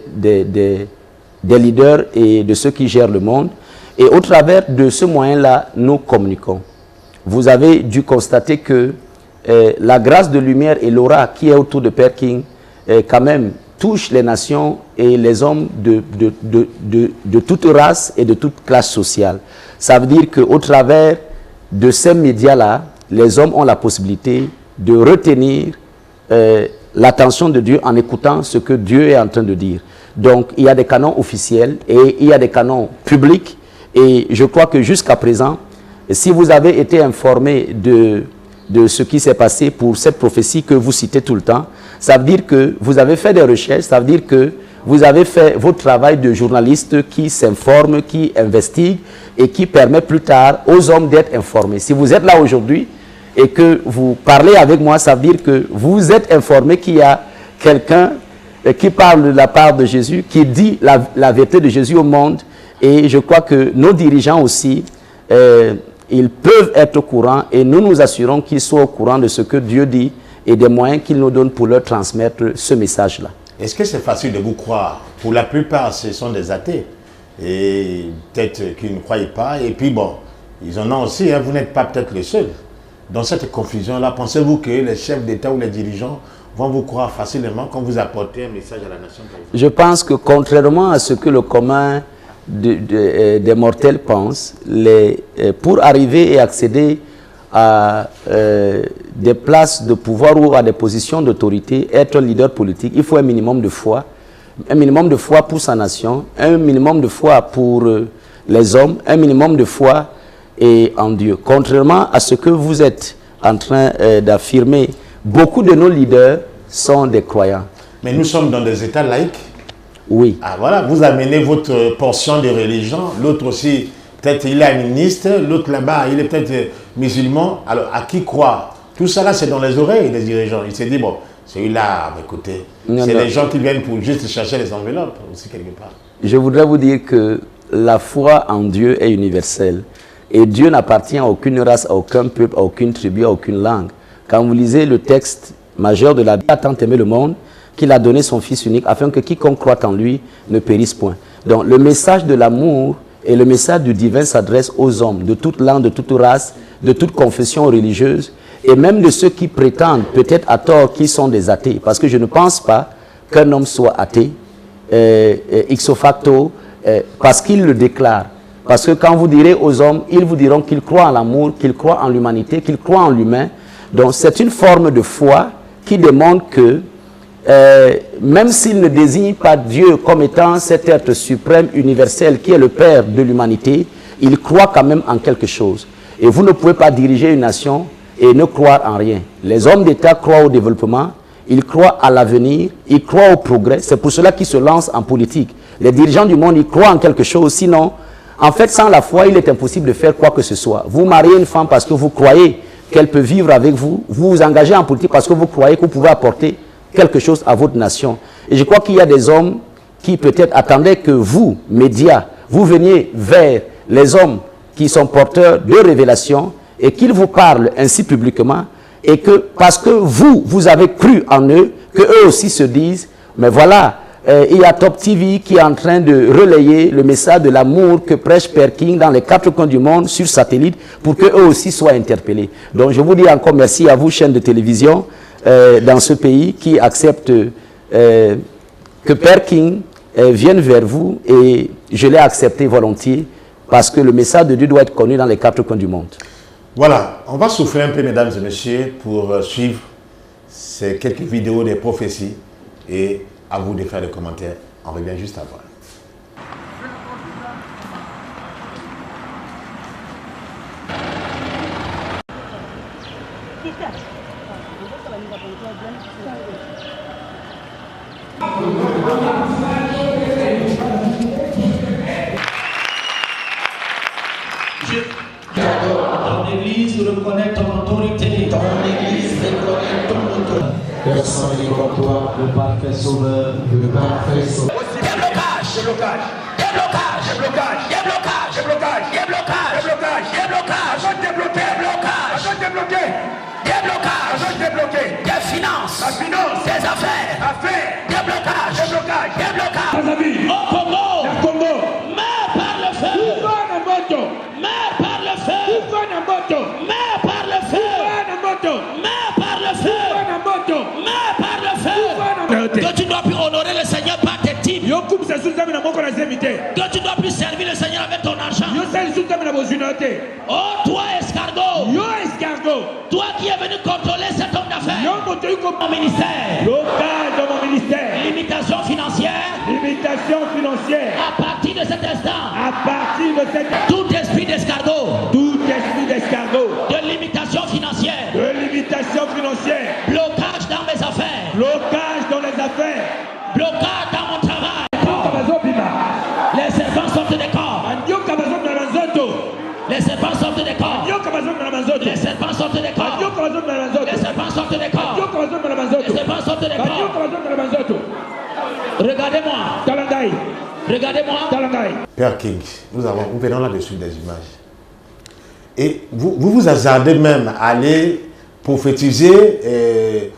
leaders et de ceux qui gèrent le monde. Et au travers de ce moyen-là, nous communiquons. Vous avez dû constater que la grâce de lumière et l'aura qui est autour de Père King, quand même, touche les nations et les hommes de toute race et de toute classe sociale. Ça veut dire qu'au travers de ces médias-là, les hommes ont la possibilité de retenir l'attention de Dieu en écoutant ce que Dieu est en train de dire. Donc, il y a des canons officiels et il y a des canons publics. Et je crois que jusqu'à présent, si vous avez été informé de ce qui s'est passé pour cette prophétie que vous citez tout le temps, ça veut dire que vous avez fait des recherches, ça veut dire que vous avez fait votre travail de journaliste qui s'informe, qui investigue et qui permet plus tard aux hommes d'être informés. Si vous êtes là aujourd'hui et que vous parlez avec moi, ça veut dire que vous êtes informé qu'il y a quelqu'un qui parle de la part de Jésus, qui dit la vérité de Jésus au monde. Et je crois que nos dirigeants aussi, ils peuvent être au courant et nous nous assurons qu'ils soient au courant de ce que Dieu dit et des moyens qu'il nous donne pour leur transmettre ce message-là. Est-ce que c'est facile de vous croire? Pour la plupart, ce sont des athées. Et peut-être qu'ils ne croient pas. Et puis bon, ils en ont aussi, hein, vous n'êtes pas peut-être les seuls. Dans cette confusion-là, pensez-vous que les chefs d'État ou les dirigeants vont vous croire facilement quand vous apportez un message à la nation? Je pense que contrairement à ce que le commun des mortels pense, pour arriver et accéder à des places de pouvoir ou à des positions d'autorité, être un leader politique, il faut un minimum de foi. Un minimum de foi pour sa nation, un minimum de foi pour les hommes, un minimum de foi et en Dieu. Contrairement à ce que vous êtes en train d'affirmer, beaucoup de nos leaders sont des croyants. Mais nous sommes dans des États laïques. Oui. Ah voilà, vous amenez votre portion de religion, l'autre aussi, peut-être il est animiste, l'autre là-bas, il est peut-être musulman. Alors, à qui croire? Tout ça là, c'est dans les oreilles des dirigeants. Il s'est dit, bon, celui-là, écoutez, c'est les gens qui viennent pour juste chercher les enveloppes aussi quelque part. Je voudrais vous dire que la foi en Dieu est universelle. Et Dieu n'appartient à aucune race, à aucun peuple, à aucune tribu, à aucune langue. Quand vous lisez le texte majeur de la Bible, il a tant aimé le monde qu'il a donné son Fils unique afin que quiconque croit en lui ne périsse point. Donc le message de l'amour et le message du divin s'adresse aux hommes de toute langue, de toute race, de toute confession religieuse et même de ceux qui prétendent, peut-être à tort, qu'ils sont des athées. Parce que je ne pense pas qu'un homme soit athée, ipso facto, parce qu'il le déclare. Parce que quand vous direz aux hommes, ils vous diront qu'ils croient en l'amour, qu'ils croient en l'humanité, qu'ils croient en l'humain. Donc c'est une forme de foi qui démontre que même s'il ne désigne pas Dieu comme étant cet être suprême, universel, qui est le Père de l'humanité, il croit quand même en quelque chose. Et vous ne pouvez pas diriger une nation et ne croire en rien. Les hommes d'État croient au développement, ils croient à l'avenir, ils croient au progrès. C'est pour cela qu'ils se lancent en politique. Les dirigeants du monde, ils croient en quelque chose. Sinon, en fait, sans la foi, il est impossible de faire quoi que ce soit. Vous mariez une femme parce que vous croyez qu'elle peut vivre avec vous. Vous vous engagez en politique parce que vous croyez que vous pouvez apporter quelque chose à votre nation. Et je crois qu'il y a des hommes qui peut-être attendaient que vous, médias, vous veniez vers les hommes qui sont porteurs de révélations et qu'ils vous parlent ainsi publiquement et que parce que vous avez cru en eux, que eux aussi se disent, mais voilà, il y a Top TV qui est en train de relayer le message de l'amour que prêche Père King dans les 4 coins du monde sur satellite pour qu'eux aussi soient interpellés. Donc je vous dis encore merci à vous, chaînes de télévision, dans ce pays qui accepte que Père King vienne vers vous et je l'ai accepté volontiers parce que le message de Dieu doit être connu dans les 4 coins du monde. Voilà, on va souffler un peu, mesdames et messieurs, pour suivre ces quelques vidéos des prophéties et à vous de faire des commentaires. On revient juste après. Ton église reconnaît ton autorité. Ton église reconnaît ton autorité. Personne n'est comme toi, le parfait sauveur, le parfait sauveur. Déblocage, déblocage, déblocage, déblocage, déblocage, déblocage, déblocage, déblocage, déblocage, déblocage, déblocage, déblocage, déblocage, des finances, des affaires, déblocage, déblocage, déblocage. Au Congo, mais par le feu, mais par le feu, mais par le feu, mais par le feu, mais par le feu. Que tu dois plus honorer le Seigneur par tes types. Que tu dois plus servir le Seigneur avec ton argent. Oh, toi escargot, toi qui es venu contrôler cet homme d'affaires. Mon ministère. Dans mon ministère. Limitation financière. À partir de cet instant. Tout esprit d'escargot. De limitation financière. Blocage dans mes affaires. Blocage dans mon travail. Les serpents sortent des corps. Les serpents sortent des corps. Les serpents sortent des corps. Les serpents sortent des corps. Les serpents sortent des corps. Père King, nous verrons là-dessus des images. Et vous hasardez même à aller prophétiser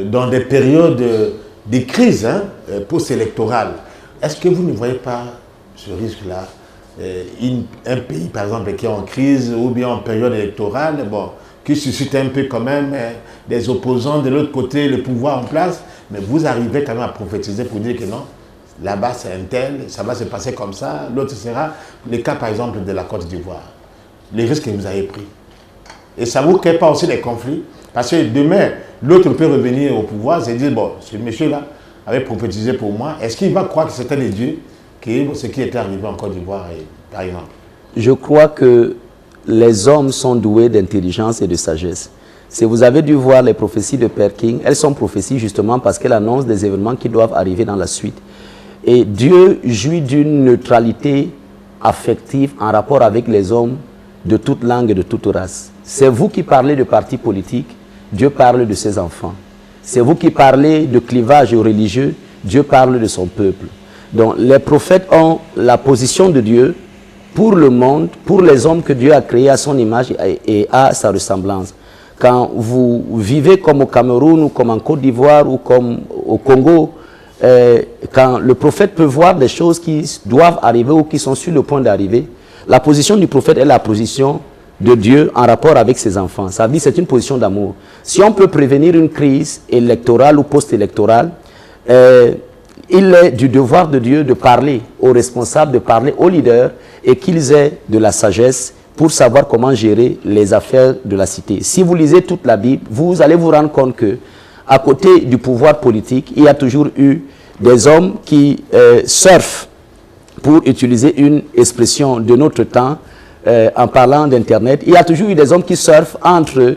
dans des périodes de crise post-électorale. Est-ce que vous ne voyez pas ce risque-là? Un pays, par exemple, qui est en crise ou bien en période électorale, bon, qui suscite un peu quand même des opposants de l'autre côté, le pouvoir en place, mais vous arrivez quand même à prophétiser pour dire que non, là-bas c'est un tel, ça va se passer comme ça, l'autre sera le cas par exemple de la Côte d'Ivoire, les risques que vous avez pris. Et ça ne vous crée pas aussi des conflits, parce que demain, l'autre peut revenir au pouvoir et dire, bon, ce monsieur-là avait prophétisé pour moi, est-ce qu'il va croire que c'était les dieux, ce qui était arrivé en Côte d'Ivoire, par exemple? Je crois que les hommes sont doués d'intelligence et de sagesse. Si vous avez dû voir les prophéties de Père King, elles sont prophéties justement parce qu'elles annoncent des événements qui doivent arriver dans la suite. Et Dieu jouit d'une neutralité affective en rapport avec les hommes de toute langue et de toute race. C'est vous qui parlez de partis politiques, Dieu parle de ses enfants. C'est vous qui parlez de clivage religieux, Dieu parle de son peuple. Donc les prophètes ont la position de Dieu pour le monde, pour les hommes que Dieu a créés à son image et à sa ressemblance. Quand vous vivez comme au Cameroun ou comme en Côte d'Ivoire ou comme au Congo, quand le prophète peut voir des choses qui doivent arriver ou qui sont sur le point d'arriver, la position du prophète est la position de Dieu en rapport avec ses enfants. Ça veut dire que c'est une position d'amour. Si on peut prévenir une crise électorale ou post-électorale, il est du devoir de Dieu de parler aux responsables, de parler aux leaders et qu'ils aient de la sagesse pour savoir comment gérer les affaires de la cité. Si vous lisez toute la Bible, vous allez vous rendre compte que à côté du pouvoir politique, il y a toujours eu des hommes qui surfent, pour utiliser une expression de notre temps, en parlant d'Internet, il y a toujours eu des hommes qui surfent entre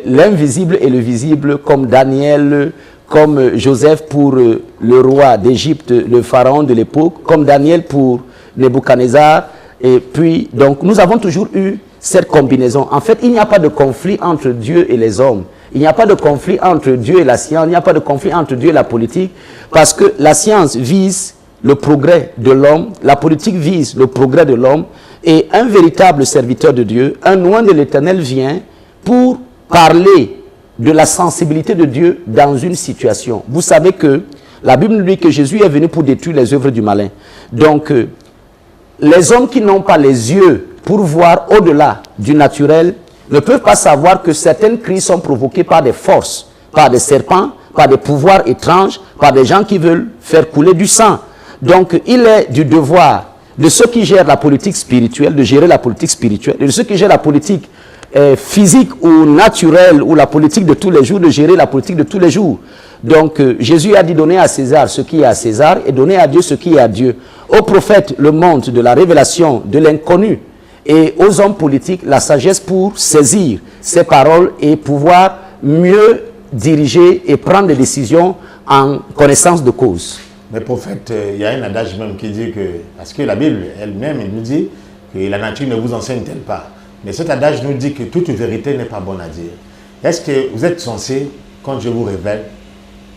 l'invisible et le visible, comme Daniel, comme Joseph pour le roi d'Égypte, le pharaon de l'époque, comme Daniel pour Nebuchadnezzar. Et puis, donc, nous avons toujours eu cette combinaison. En fait, il n'y a pas de conflit entre Dieu et les hommes. Il n'y a pas de conflit entre Dieu et la science. Il n'y a pas de conflit entre Dieu et la politique. Parce que la science vise le progrès de l'homme, la politique vise le progrès de l'homme. Et un véritable serviteur de Dieu, un oint de l'Éternel vient pour parler de la sensibilité de Dieu dans une situation. Vous savez que la Bible nous dit que Jésus est venu pour détruire les œuvres du malin. Donc, les hommes qui n'ont pas les yeux pour voir au-delà du naturel ne peuvent pas savoir que certaines crises sont provoquées par des forces, par des serpents, par des pouvoirs étranges, par des gens qui veulent faire couler du sang. Donc, il est du devoir de ceux qui gèrent la politique spirituelle, de gérer la politique spirituelle, et de ceux qui gèrent la politique physique ou naturelle, ou la politique de tous les jours, de gérer la politique de tous les jours. Donc, Jésus a dit donner à César ce qui est à César et donner à Dieu ce qui est à Dieu. Aux prophètes, le monde de la révélation, de l'inconnu, et aux hommes politiques, la sagesse pour saisir ces paroles et pouvoir mieux diriger et prendre des décisions en connaissance de cause. Mais prophète, il y a un adage même qui dit que, parce que la Bible elle-même, elle nous dit que la nature ne vous enseigne-t-elle pas. Mais cet adage nous dit que toute vérité n'est pas bonne à dire. Est-ce que vous êtes censé, quand je vous révèle,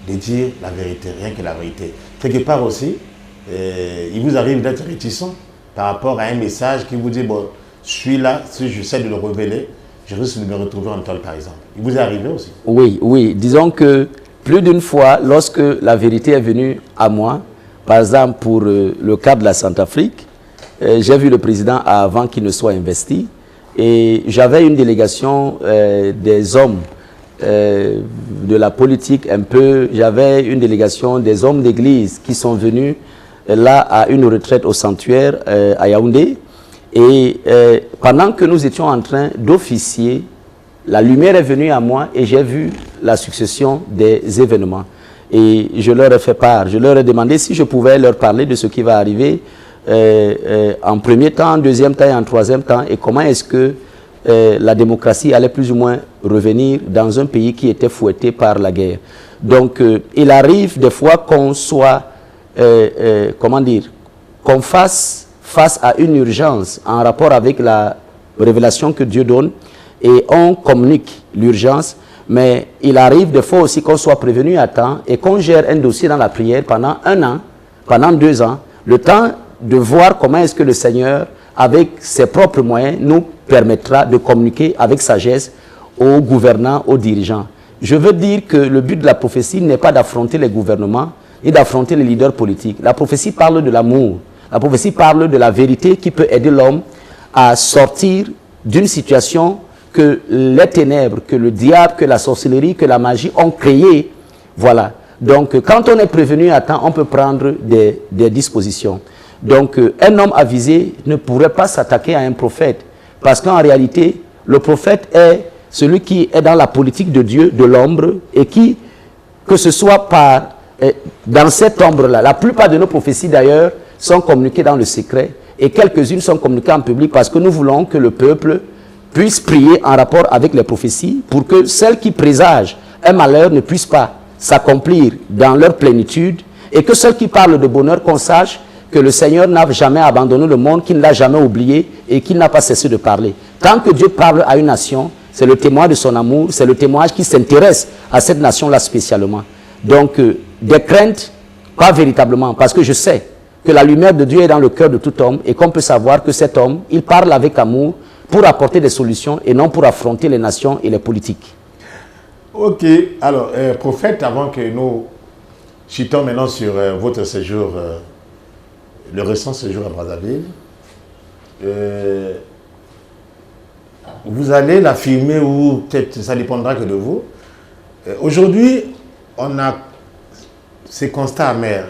de dire la vérité, rien que la vérité? Quelque part aussi, il vous arrive d'être réticent par rapport à un message qui vous dit, bon, celui-là, si j'essaie de le révéler, je risque de me retrouver en tôle, par exemple. Il vous est arrivé aussi? Oui, oui. Disons que plus d'une fois, lorsque la vérité est venue à moi, par exemple pour le cas de la Centrafrique, j'ai vu le président avant qu'il ne soit investi, et j'avais une délégation des hommes de la politique un peu, j'avais une délégation des hommes d'église qui sont venus là à une retraite au sanctuaire à Yaoundé, et pendant que nous étions en train d'officier, la lumière est venue à moi et j'ai vu la succession des événements. Et je leur ai fait part, je leur ai demandé si je pouvais leur parler de ce qui va arriver en premier temps, en deuxième temps et en troisième temps, et comment est-ce que la démocratie allait plus ou moins revenir dans un pays qui était fouetté par la guerre. Donc, il arrive des fois qu'on soit, comment dire, qu'on fasse face à une urgence en rapport avec la révélation que Dieu donne, et on communique l'urgence, mais il arrive des fois aussi qu'on soit prévenu à temps et qu'on gère un dossier dans la prière pendant 1 an, pendant 2 ans, le temps de voir comment est-ce que le Seigneur, avec ses propres moyens, nous permettra de communiquer avec sagesse aux gouvernants, aux dirigeants. Je veux dire que le but de la prophétie n'est pas d'affronter les gouvernements et d'affronter les leaders politiques. La prophétie parle de l'amour. La prophétie parle de la vérité qui peut aider l'homme à sortir d'une situation que les ténèbres, que le diable, que la sorcellerie, que la magie ont créée. Voilà. Donc, quand on est prévenu à temps, on peut prendre des dispositions. Donc, un homme avisé ne pourrait pas s'attaquer à un prophète. Parce qu'en réalité, le prophète est celui qui est dans la politique de Dieu, de l'ombre, et qui, que ce soit dans cette ombre-là, la plupart de nos prophéties d'ailleurs sont communiquées dans le secret, et quelques-unes sont communiquées en public parce que nous voulons que le peuple puisse prier en rapport avec les prophéties pour que celles qui présagent un malheur ne puissent pas s'accomplir dans leur plénitude, et que ceux qui parlent de bonheur, qu'on sache que le Seigneur n'a jamais abandonné le monde, qu'il ne l'a jamais oublié et qu'il n'a pas cessé de parler. Tant que Dieu parle à une nation, c'est le témoin de son amour, c'est le témoignage qui s'intéresse à cette nation-là spécialement. Donc, des craintes, pas véritablement, parce que je sais que la lumière de Dieu est dans le cœur de tout homme et qu'on peut savoir que cet homme, il parle avec amour pour apporter des solutions et non pour affronter les nations et les politiques. Ok, alors, prophète, avant que nous chutons maintenant sur votre séjour, le récent séjour à Brazzaville, vous allez l'affirmer ou peut-être ça dépendra que de vous. Aujourd'hui, on a ces constats amers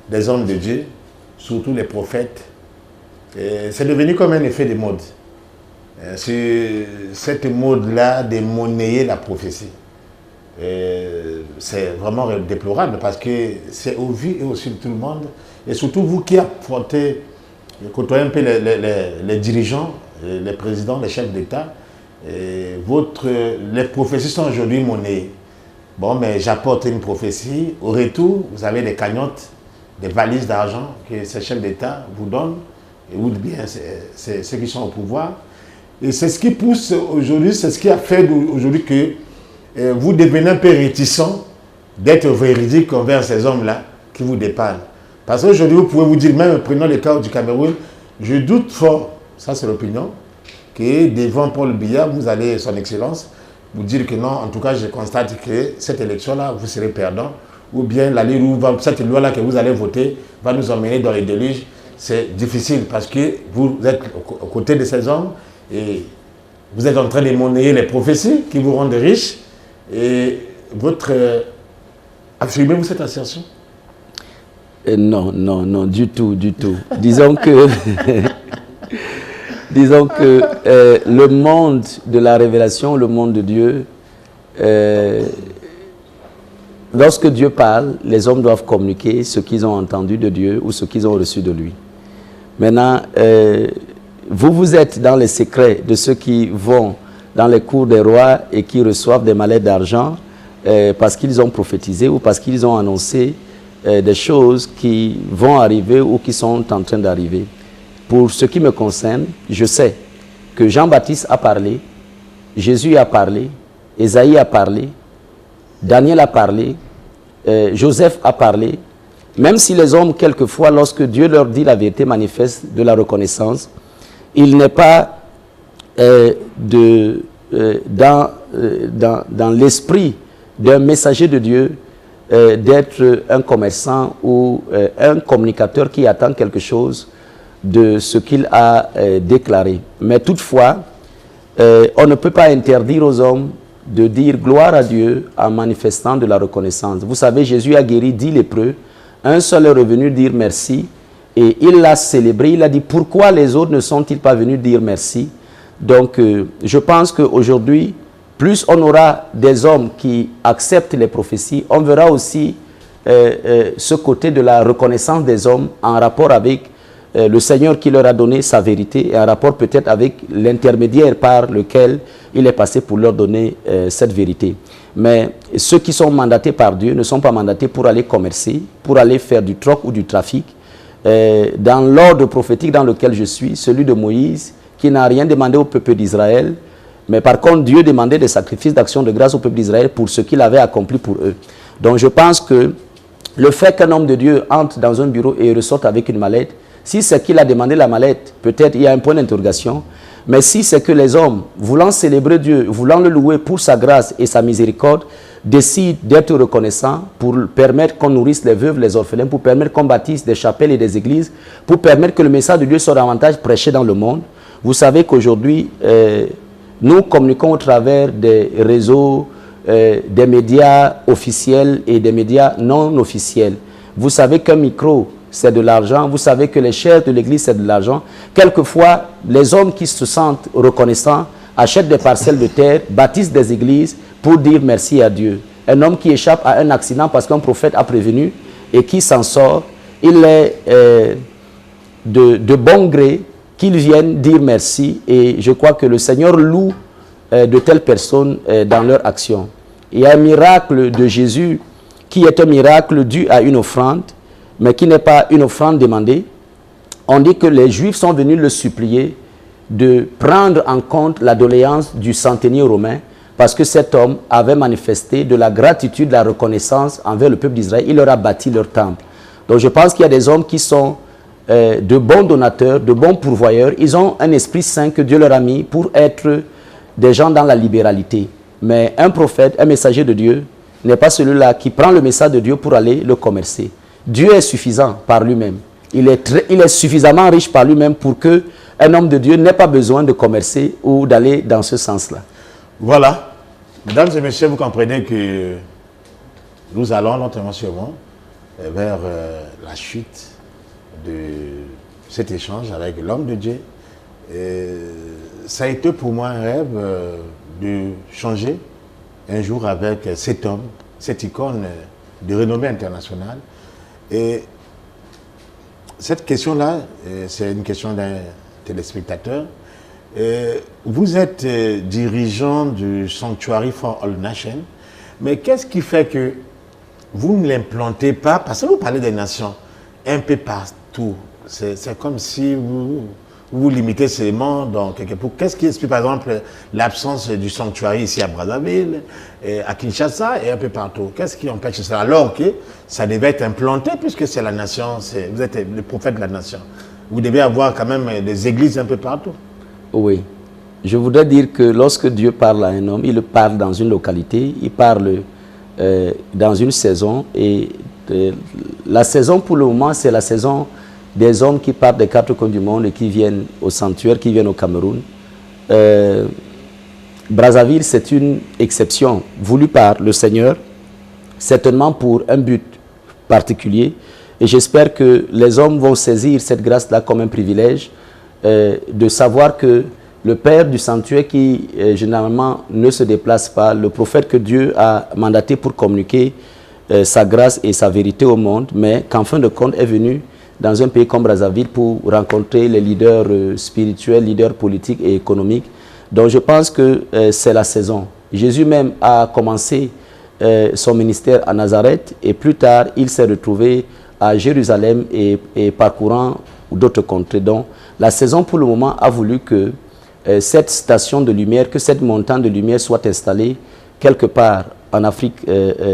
des hommes de Dieu, surtout les prophètes. C'est devenu comme un effet de mode. C'est cette mode-là de monnayer la prophétie. C'est vraiment déplorable parce que c'est au vu et au su de tout le monde. Et surtout vous qui côtoyez un peu les dirigeants, les présidents, les chefs d'État, les prophéties sont aujourd'hui monnayées. Bon, mais j'apporte une prophétie. Au retour, vous avez des cagnottes, des valises d'argent que ces chefs d'État vous donnent, ou bien c'est ceux qui sont au pouvoir. Et c'est ce qui pousse aujourd'hui, c'est ce qui a fait aujourd'hui que vous devenez un peu réticent d'être véridique envers ces hommes-là qui vous dépannent. Parce qu'aujourd'hui, vous pouvez vous dire, même prenons le cas du Cameroun, je doute fort, ça c'est l'opinion, que devant Paul Biya, vous allez, son excellence, vous dire que non, en tout cas, je constate que cette élection-là, vous serez perdant, ou bien cette loi-là que vous allez voter va nous emmener dans les déluges. C'est difficile parce que vous êtes aux côtés de ces hommes et vous êtes en train de monnayer les prophéties qui vous rendent riches. Et affirmez-vous cette assertion? Non, non, non, du tout, du tout. Disons que, le monde de la révélation, le monde de Dieu, lorsque Dieu parle, les hommes doivent communiquer ce qu'ils ont entendu de Dieu ou ce qu'ils ont reçu de lui. Maintenant, vous êtes dans les secrets de ceux qui vont dans les cours des rois et qui reçoivent des mallettes d'argent parce qu'ils ont prophétisé ou parce qu'ils ont annoncé des choses qui vont arriver ou qui sont en train d'arriver. Pour ce qui me concerne, je sais que Jean-Baptiste a parlé, Jésus a parlé, Ésaïe a parlé, Daniel a parlé, Joseph a parlé, même si les hommes, quelquefois, lorsque Dieu leur dit la vérité, manifestent de la reconnaissance, il n'est pas dans l'esprit d'un messager de Dieu d'être un commerçant ou un communicateur qui attend quelque chose de ce qu'il a déclaré. Mais toutefois, on ne peut pas interdire aux hommes de dire gloire à Dieu en manifestant de la reconnaissance. Vous savez, Jésus a guéri 10 lépreux, un seul est revenu dire merci et il l'a célébré. Il a dit pourquoi les autres ne sont-ils pas venus dire merci? Donc, je pense qu'aujourd'hui, plus on aura des hommes qui acceptent les prophéties, on verra aussi ce côté de la reconnaissance des hommes en rapport avec le Seigneur qui leur a donné sa vérité et en rapport peut-être avec l'intermédiaire par lequel il est passé pour leur donner cette vérité. Mais ceux qui sont mandatés par Dieu ne sont pas mandatés pour aller commercer, pour aller faire du troc ou du trafic. Dans l'ordre prophétique dans lequel je suis, celui de Moïse, qui n'a rien demandé au peuple d'Israël, mais par contre Dieu demandait des sacrifices d'action de grâce au peuple d'Israël pour ce qu'il avait accompli pour eux. Donc je pense que le fait qu'un homme de Dieu entre dans un bureau et ressorte avec une mallette, Si c'est qu'il a demandé la mallette, peut-être il y a un point d'interrogation. Mais si c'est que les hommes, voulant célébrer Dieu, voulant le louer pour sa grâce et sa miséricorde, décident d'être reconnaissants pour permettre qu'on nourrisse les veuves, les orphelins, pour permettre qu'on bâtisse des chapelles et des églises, pour permettre que le message de Dieu soit davantage prêché dans le monde. Vous savez qu'aujourd'hui, nous communiquons au travers des réseaux, des médias officiels et des médias non officiels. Vous savez qu'un micro, c'est de l'argent. Vous savez que les chairs de l'église, c'est de l'argent. Quelquefois, les hommes qui se sentent reconnaissants achètent des parcelles de terre, bâtissent des églises pour dire merci à Dieu. Un homme qui échappe à un accident parce qu'un prophète a prévenu et qui s'en sort, il est de bon gré qu'il vienne dire merci. Et je crois que le Seigneur loue de telles personnes dans leur action. Il y a un miracle de Jésus qui est un miracle dû à une offrande, mais qui n'est pas une offrande demandée. On dit que les Juifs sont venus le supplier de prendre en compte la doléance du centenier romain parce que cet homme avait manifesté de la gratitude, de la reconnaissance envers le peuple d'Israël. Il leur a bâti leur temple. Donc je pense qu'il y a des hommes qui sont de bons donateurs, de bons pourvoyeurs. Ils ont un esprit saint que Dieu leur a mis pour être des gens dans la libéralité. Mais un prophète, un messager de Dieu, n'est pas celui-là qui prend le message de Dieu pour aller le commercer. Dieu est suffisant par lui-même. Il est suffisamment riche par lui-même pour qu'un homme de Dieu n'ait pas besoin de commercer ou d'aller dans ce sens-là. Voilà. Mesdames et messieurs, vous comprenez que nous allons lentement sûrement vers la chute de cet échange avec l'homme de Dieu. Et ça a été pour moi un rêve de changer un jour avec cet homme, cette icône de renommée internationale. Et cette question-là, c'est une question d'un téléspectateur. Vous êtes dirigeant du Sanctuary for All Nations, mais qu'est-ce qui fait que vous ne l'implantez pas, parce que vous parlez des nations, un peu partout. C'est comme si vous limitez seulement dans quelque part. Qu'est-ce qui explique par exemple l'absence du sanctuaire ici à Brazzaville, à Kinshasa et un peu partout? Qu'est-ce qui empêche ça alors que ça devait être implanté puisque c'est la nation, vous êtes le prophète de la nation. Vous devez avoir quand même des églises un peu partout. Oui. Je voudrais dire que lorsque Dieu parle à un homme, il parle dans une localité, il parle dans une saison et la saison pour le moment c'est la saison des hommes qui partent des quatre coins du monde et qui viennent au sanctuaire, qui viennent au Cameroun. Brazzaville, c'est une exception voulue par le Seigneur, certainement pour un but particulier. Et j'espère que les hommes vont saisir cette grâce-là comme un privilège de savoir que le père du sanctuaire qui généralement ne se déplace pas, le prophète que Dieu a mandaté pour communiquer sa grâce et sa vérité au monde, mais qu'en fin de compte est venu dans un pays comme Brazzaville pour rencontrer les leaders spirituels, leaders politiques et économiques. Donc je pense que c'est la saison. Jésus même a commencé son ministère à Nazareth et plus tard il s'est retrouvé à Jérusalem et parcourant d'autres contrées. Donc la saison pour le moment a voulu que cette station de lumière, que cette montagne de lumière soit installée quelque part en Afrique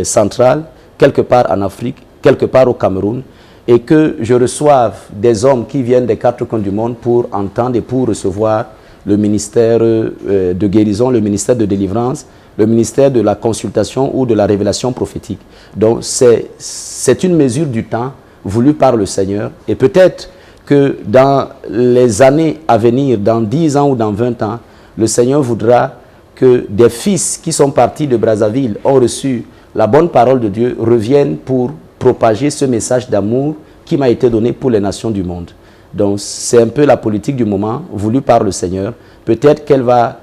centrale, quelque part en Afrique, quelque part au Cameroun, et que je reçoive des hommes qui viennent des quatre coins du monde pour entendre et pour recevoir le ministère de guérison, le ministère de délivrance, le ministère de la consultation ou de la révélation prophétique. Donc c'est une mesure du temps voulue par le Seigneur, et peut-être que dans les années à venir, dans 10 ans ou dans 20 ans, le Seigneur voudra que des fils qui sont partis de Brazzaville, ont reçu la bonne parole de Dieu, reviennent pour propager ce message d'amour qui m'a été donné pour les nations du monde. Donc c'est un peu la politique du moment voulue par le Seigneur. Peut-être qu'elle va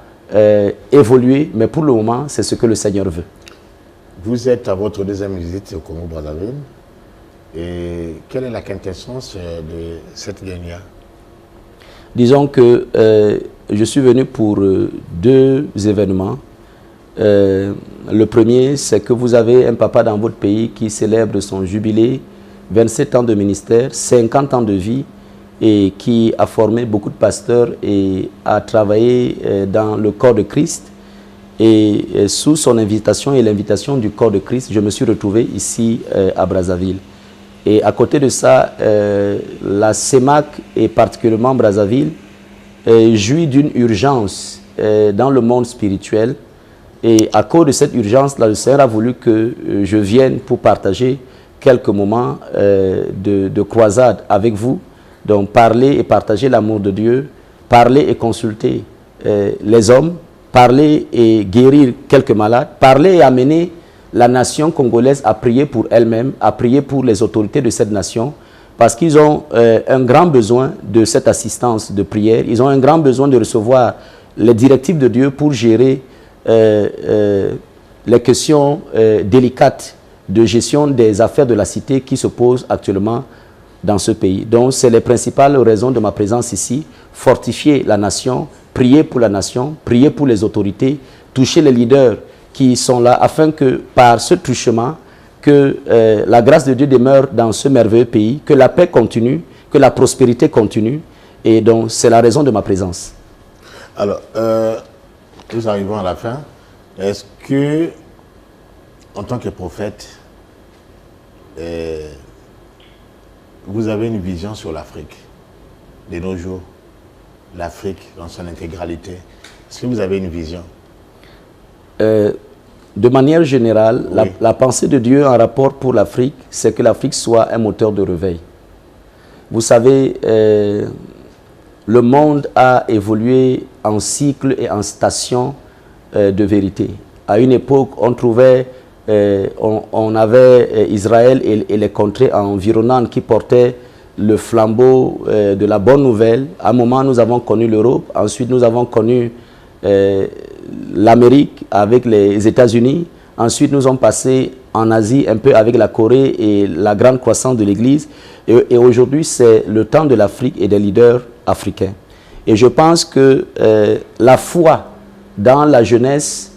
évoluer, mais pour le moment, c'est ce que le Seigneur veut. Vous êtes à votre deuxième visite au Congo-Brazzaville. Et quelle est la quintessence de cette dernière? Disons que je suis venu pour deux événements. Le premier, c'est que vous avez un papa dans votre pays qui célèbre son jubilé, 27 ans de ministère, 50 ans de vie, et qui a formé beaucoup de pasteurs et a travaillé dans le corps de Christ. Et sous son invitation et l'invitation du corps de Christ, je me suis retrouvé ici à Brazzaville. Et à côté de ça, la CEMAC, et particulièrement Brazzaville, jouit d'une urgence dans le monde spirituel. Et à cause de cette urgence, le Seigneur a voulu que je vienne pour partager quelques moments de croisade avec vous. Donc parler et partager l'amour de Dieu, parler et consulter les hommes, parler et guérir quelques malades, parler et amener la nation congolaise à prier pour elle-même, à prier pour les autorités de cette nation, parce qu'ils ont un grand besoin de cette assistance de prière, ils ont un grand besoin de recevoir les directives de Dieu pour gérer les questions délicates de gestion des affaires de la cité qui se posent actuellement dans ce pays. Donc c'est les principales raisons de ma présence ici, fortifier la nation, prier pour la nation, prier pour les autorités, toucher les leaders qui sont là, afin que par ce touchement, que la grâce de Dieu demeure dans ce merveilleux pays, que la paix continue, que la prospérité continue. Et donc c'est la raison de ma présence. Alors, nous arrivons à la fin. Est-ce que, en tant que prophète, vous avez une vision sur l'Afrique de nos jours, l'Afrique dans son intégralité? Est-ce que vous avez une vision? De manière générale, oui. la pensée de Dieu en rapport pour l'Afrique, c'est que l'Afrique soit un moteur de réveil. Vous savez, le monde a évolué en cycle et en station de vérité. À une époque, on trouvait, on avait Israël et les contrées environnantes qui portaient le flambeau de la bonne nouvelle. À un moment, nous avons connu l'Europe. Ensuite, nous avons connu l'Amérique avec les États-Unis. Ensuite, nous sommes passés en Asie un peu avec la Corée et la grande croissance de l'Église. Et aujourd'hui, c'est le temps de l'Afrique et des leaders africains. Et je pense que la foi dans la jeunesse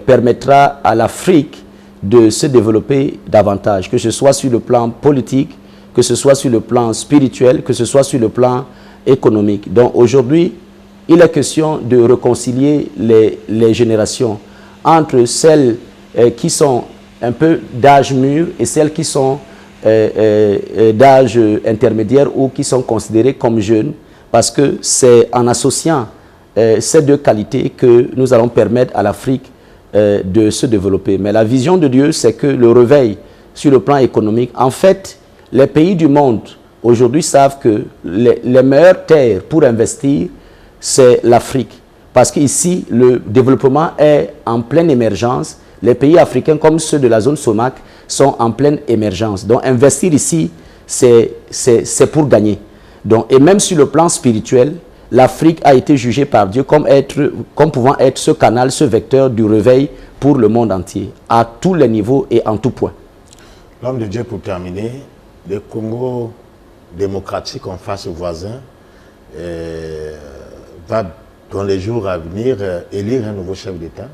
permettra à l'Afrique de se développer davantage, que ce soit sur le plan politique, que ce soit sur le plan spirituel, que ce soit sur le plan économique. Donc aujourd'hui, il est question de réconcilier les générations entre celles qui sont un peu d'âge mûr et celles qui sont d'âge intermédiaire ou qui sont considérées comme jeunes, parce que c'est en associant ces deux qualités que nous allons permettre à l'Afrique de se développer. Mais la vision de Dieu, c'est que le réveil sur le plan économique, en fait, les pays du monde aujourd'hui savent que les meilleures terres pour investir, c'est l'Afrique. Parce qu'ici, le développement est en pleine émergence. Les pays africains, comme ceux de la zone SOMAC, sont en pleine émergence. Donc, investir ici, c'est pour gagner. Donc, et même sur le plan spirituel, l'Afrique a été jugée par Dieu comme pouvant être ce canal, ce vecteur du réveil pour le monde entier, à tous les niveaux et en tout point. L'homme de Dieu, pour terminer, le Congo démocratique en face voisin va, dans les jours à venir, élire un nouveau chef d'État.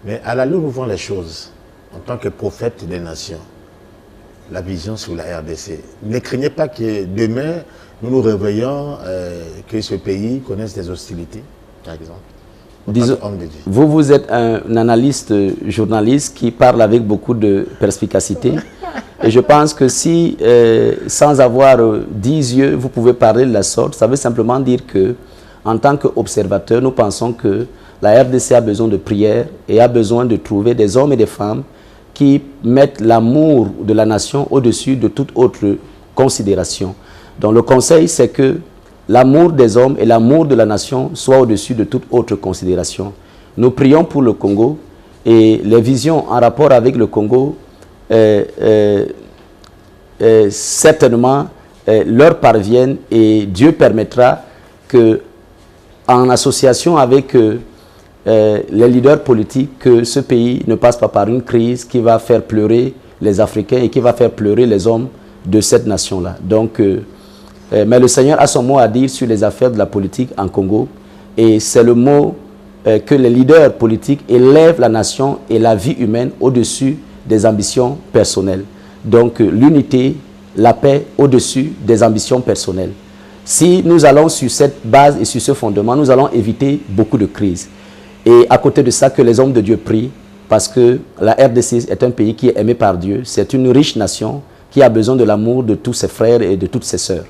Mais à la lueur, nous voyons les choses, en tant que prophète des nations, la vision sur la RDC. Ne craignez pas que demain, nous nous réveillons, que ce pays connaisse des hostilités, par exemple. Disons, vous êtes un analyste, journaliste qui parle avec beaucoup de perspicacité. Et je pense que si, sans avoir 10 yeux, vous pouvez parler de la sorte, ça veut simplement dire que, en tant qu'observateur, nous pensons que la RDC a besoin de prière et a besoin de trouver des hommes et des femmes qui mettent l'amour de la nation au-dessus de toute autre considération. Donc le conseil, c'est que l'amour des hommes et l'amour de la nation soient au-dessus de toute autre considération. Nous prions pour le Congo et les visions en rapport avec le Congo, certainement, leur parviennent et Dieu permettra que, en association avec les leaders politiques, que ce pays ne passe pas par une crise qui va faire pleurer les Africains et qui va faire pleurer les hommes de cette nation-là. Donc, mais le Seigneur a son mot à dire sur les affaires de la politique en Congo. Et c'est le mot que les leaders politiques élèvent la nation et la vie humaine au-dessus des ambitions personnelles. Donc l'unité, la paix au-dessus des ambitions personnelles. Si nous allons sur cette base et sur ce fondement, nous allons éviter beaucoup de crises. Et à côté de ça, que les hommes de Dieu prient, parce que la RDC est un pays qui est aimé par Dieu. C'est une riche nation, qui a besoin de l'amour de tous ses frères et de toutes ses sœurs.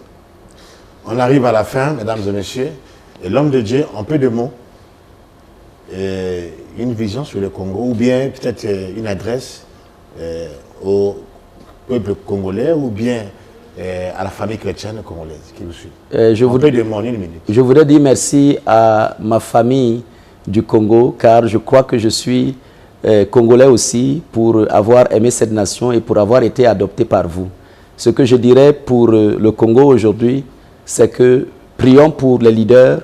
On arrive à la fin, mesdames et messieurs. Et l'homme de Dieu, en peu de mots, une vision sur le Congo, ou bien peut-être une adresse au peuple congolais, ou bien à la famille chrétienne congolaise qui vous suit. Je voudrais dire merci à ma famille du Congo, car je crois que je suis congolais aussi pour avoir aimé cette nation et pour avoir été adopté par vous. Ce que je dirais pour le Congo aujourd'hui, c'est que prions pour les leaders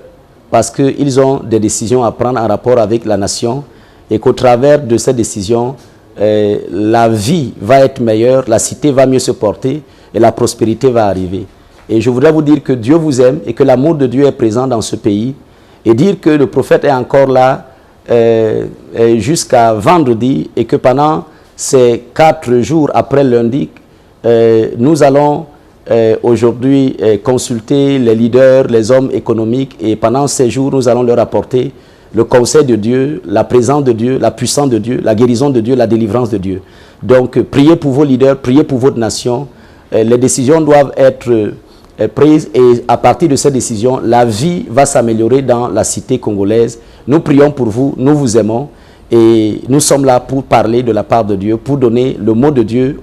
parce qu'ils ont des décisions à prendre en rapport avec la nation et qu'au travers de ces décisions, la vie va être meilleure, la cité va mieux se porter et la prospérité va arriver. Et je voudrais vous dire que Dieu vous aime et que l'amour de Dieu est présent dans ce pays et dire que le prophète est encore là jusqu'à vendredi et que pendant ces 4 jours après lundi, nous allons aujourd'hui consulter les leaders, les hommes économiques et pendant ces jours, nous allons leur apporter le conseil de Dieu, la présence de Dieu, la puissance de Dieu, la guérison de Dieu, la délivrance de Dieu. Donc, priez pour vos leaders, priez pour votre nation. Les décisions doivent être prises et à partir de ces décisions, la vie va s'améliorer dans la cité congolaise. Nous prions pour vous, nous vous aimons et nous sommes là pour parler de la part de Dieu, pour donner le mot de Dieu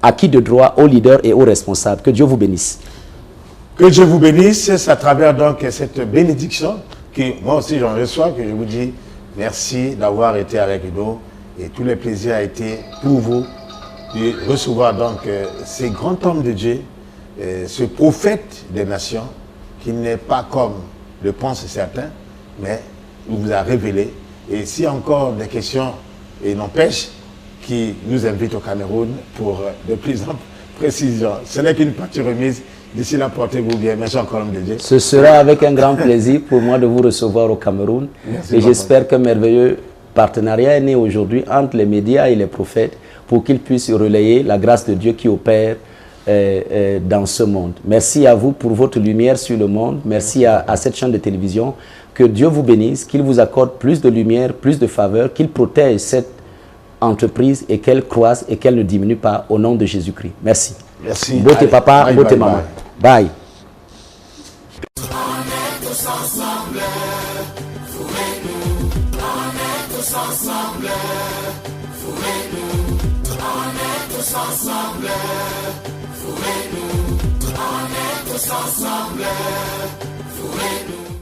à qui de droit, aux leaders et aux responsables. Que Dieu vous bénisse. Que Dieu vous bénisse, c'est à travers donc cette bénédiction que moi aussi j'en reçois, que je vous dis merci d'avoir été avec nous et tout le plaisir a été pour vous de recevoir donc ces grands hommes de Dieu, ce prophète des nations qui n'est pas comme le pensent certains, mais il vous a révélé. Et s'il y a encore des questions, et n'empêche, qui nous invite au Cameroun pour de plus en plus précisions. Ce n'est qu'une partie remise. D'ici là, portez-vous bien. Merci encore, homme de Dieu. Ce sera avec un grand plaisir pour moi de vous recevoir au Cameroun. Merci et j'espère qu'un merveilleux partenariat est né aujourd'hui entre les médias et les prophètes pour qu'ils puissent relayer la grâce de Dieu qui opère dans ce monde. Merci à vous pour votre lumière sur le monde. Merci à cette chaîne de télévision. Que Dieu vous bénisse, qu'il vous accorde plus de lumière, plus de faveur, qu'il protège cette entreprise et qu'elle croisse et qu'elle ne diminue pas au nom de Jésus-Christ. Merci. Merci. Beauté papa, beauté maman. Bye. On est tous ensemble, vous et nous. On est tous ensemble, vous et nous. On est tous ensemble, vous et nous. On est tous ensemble, vous et nous.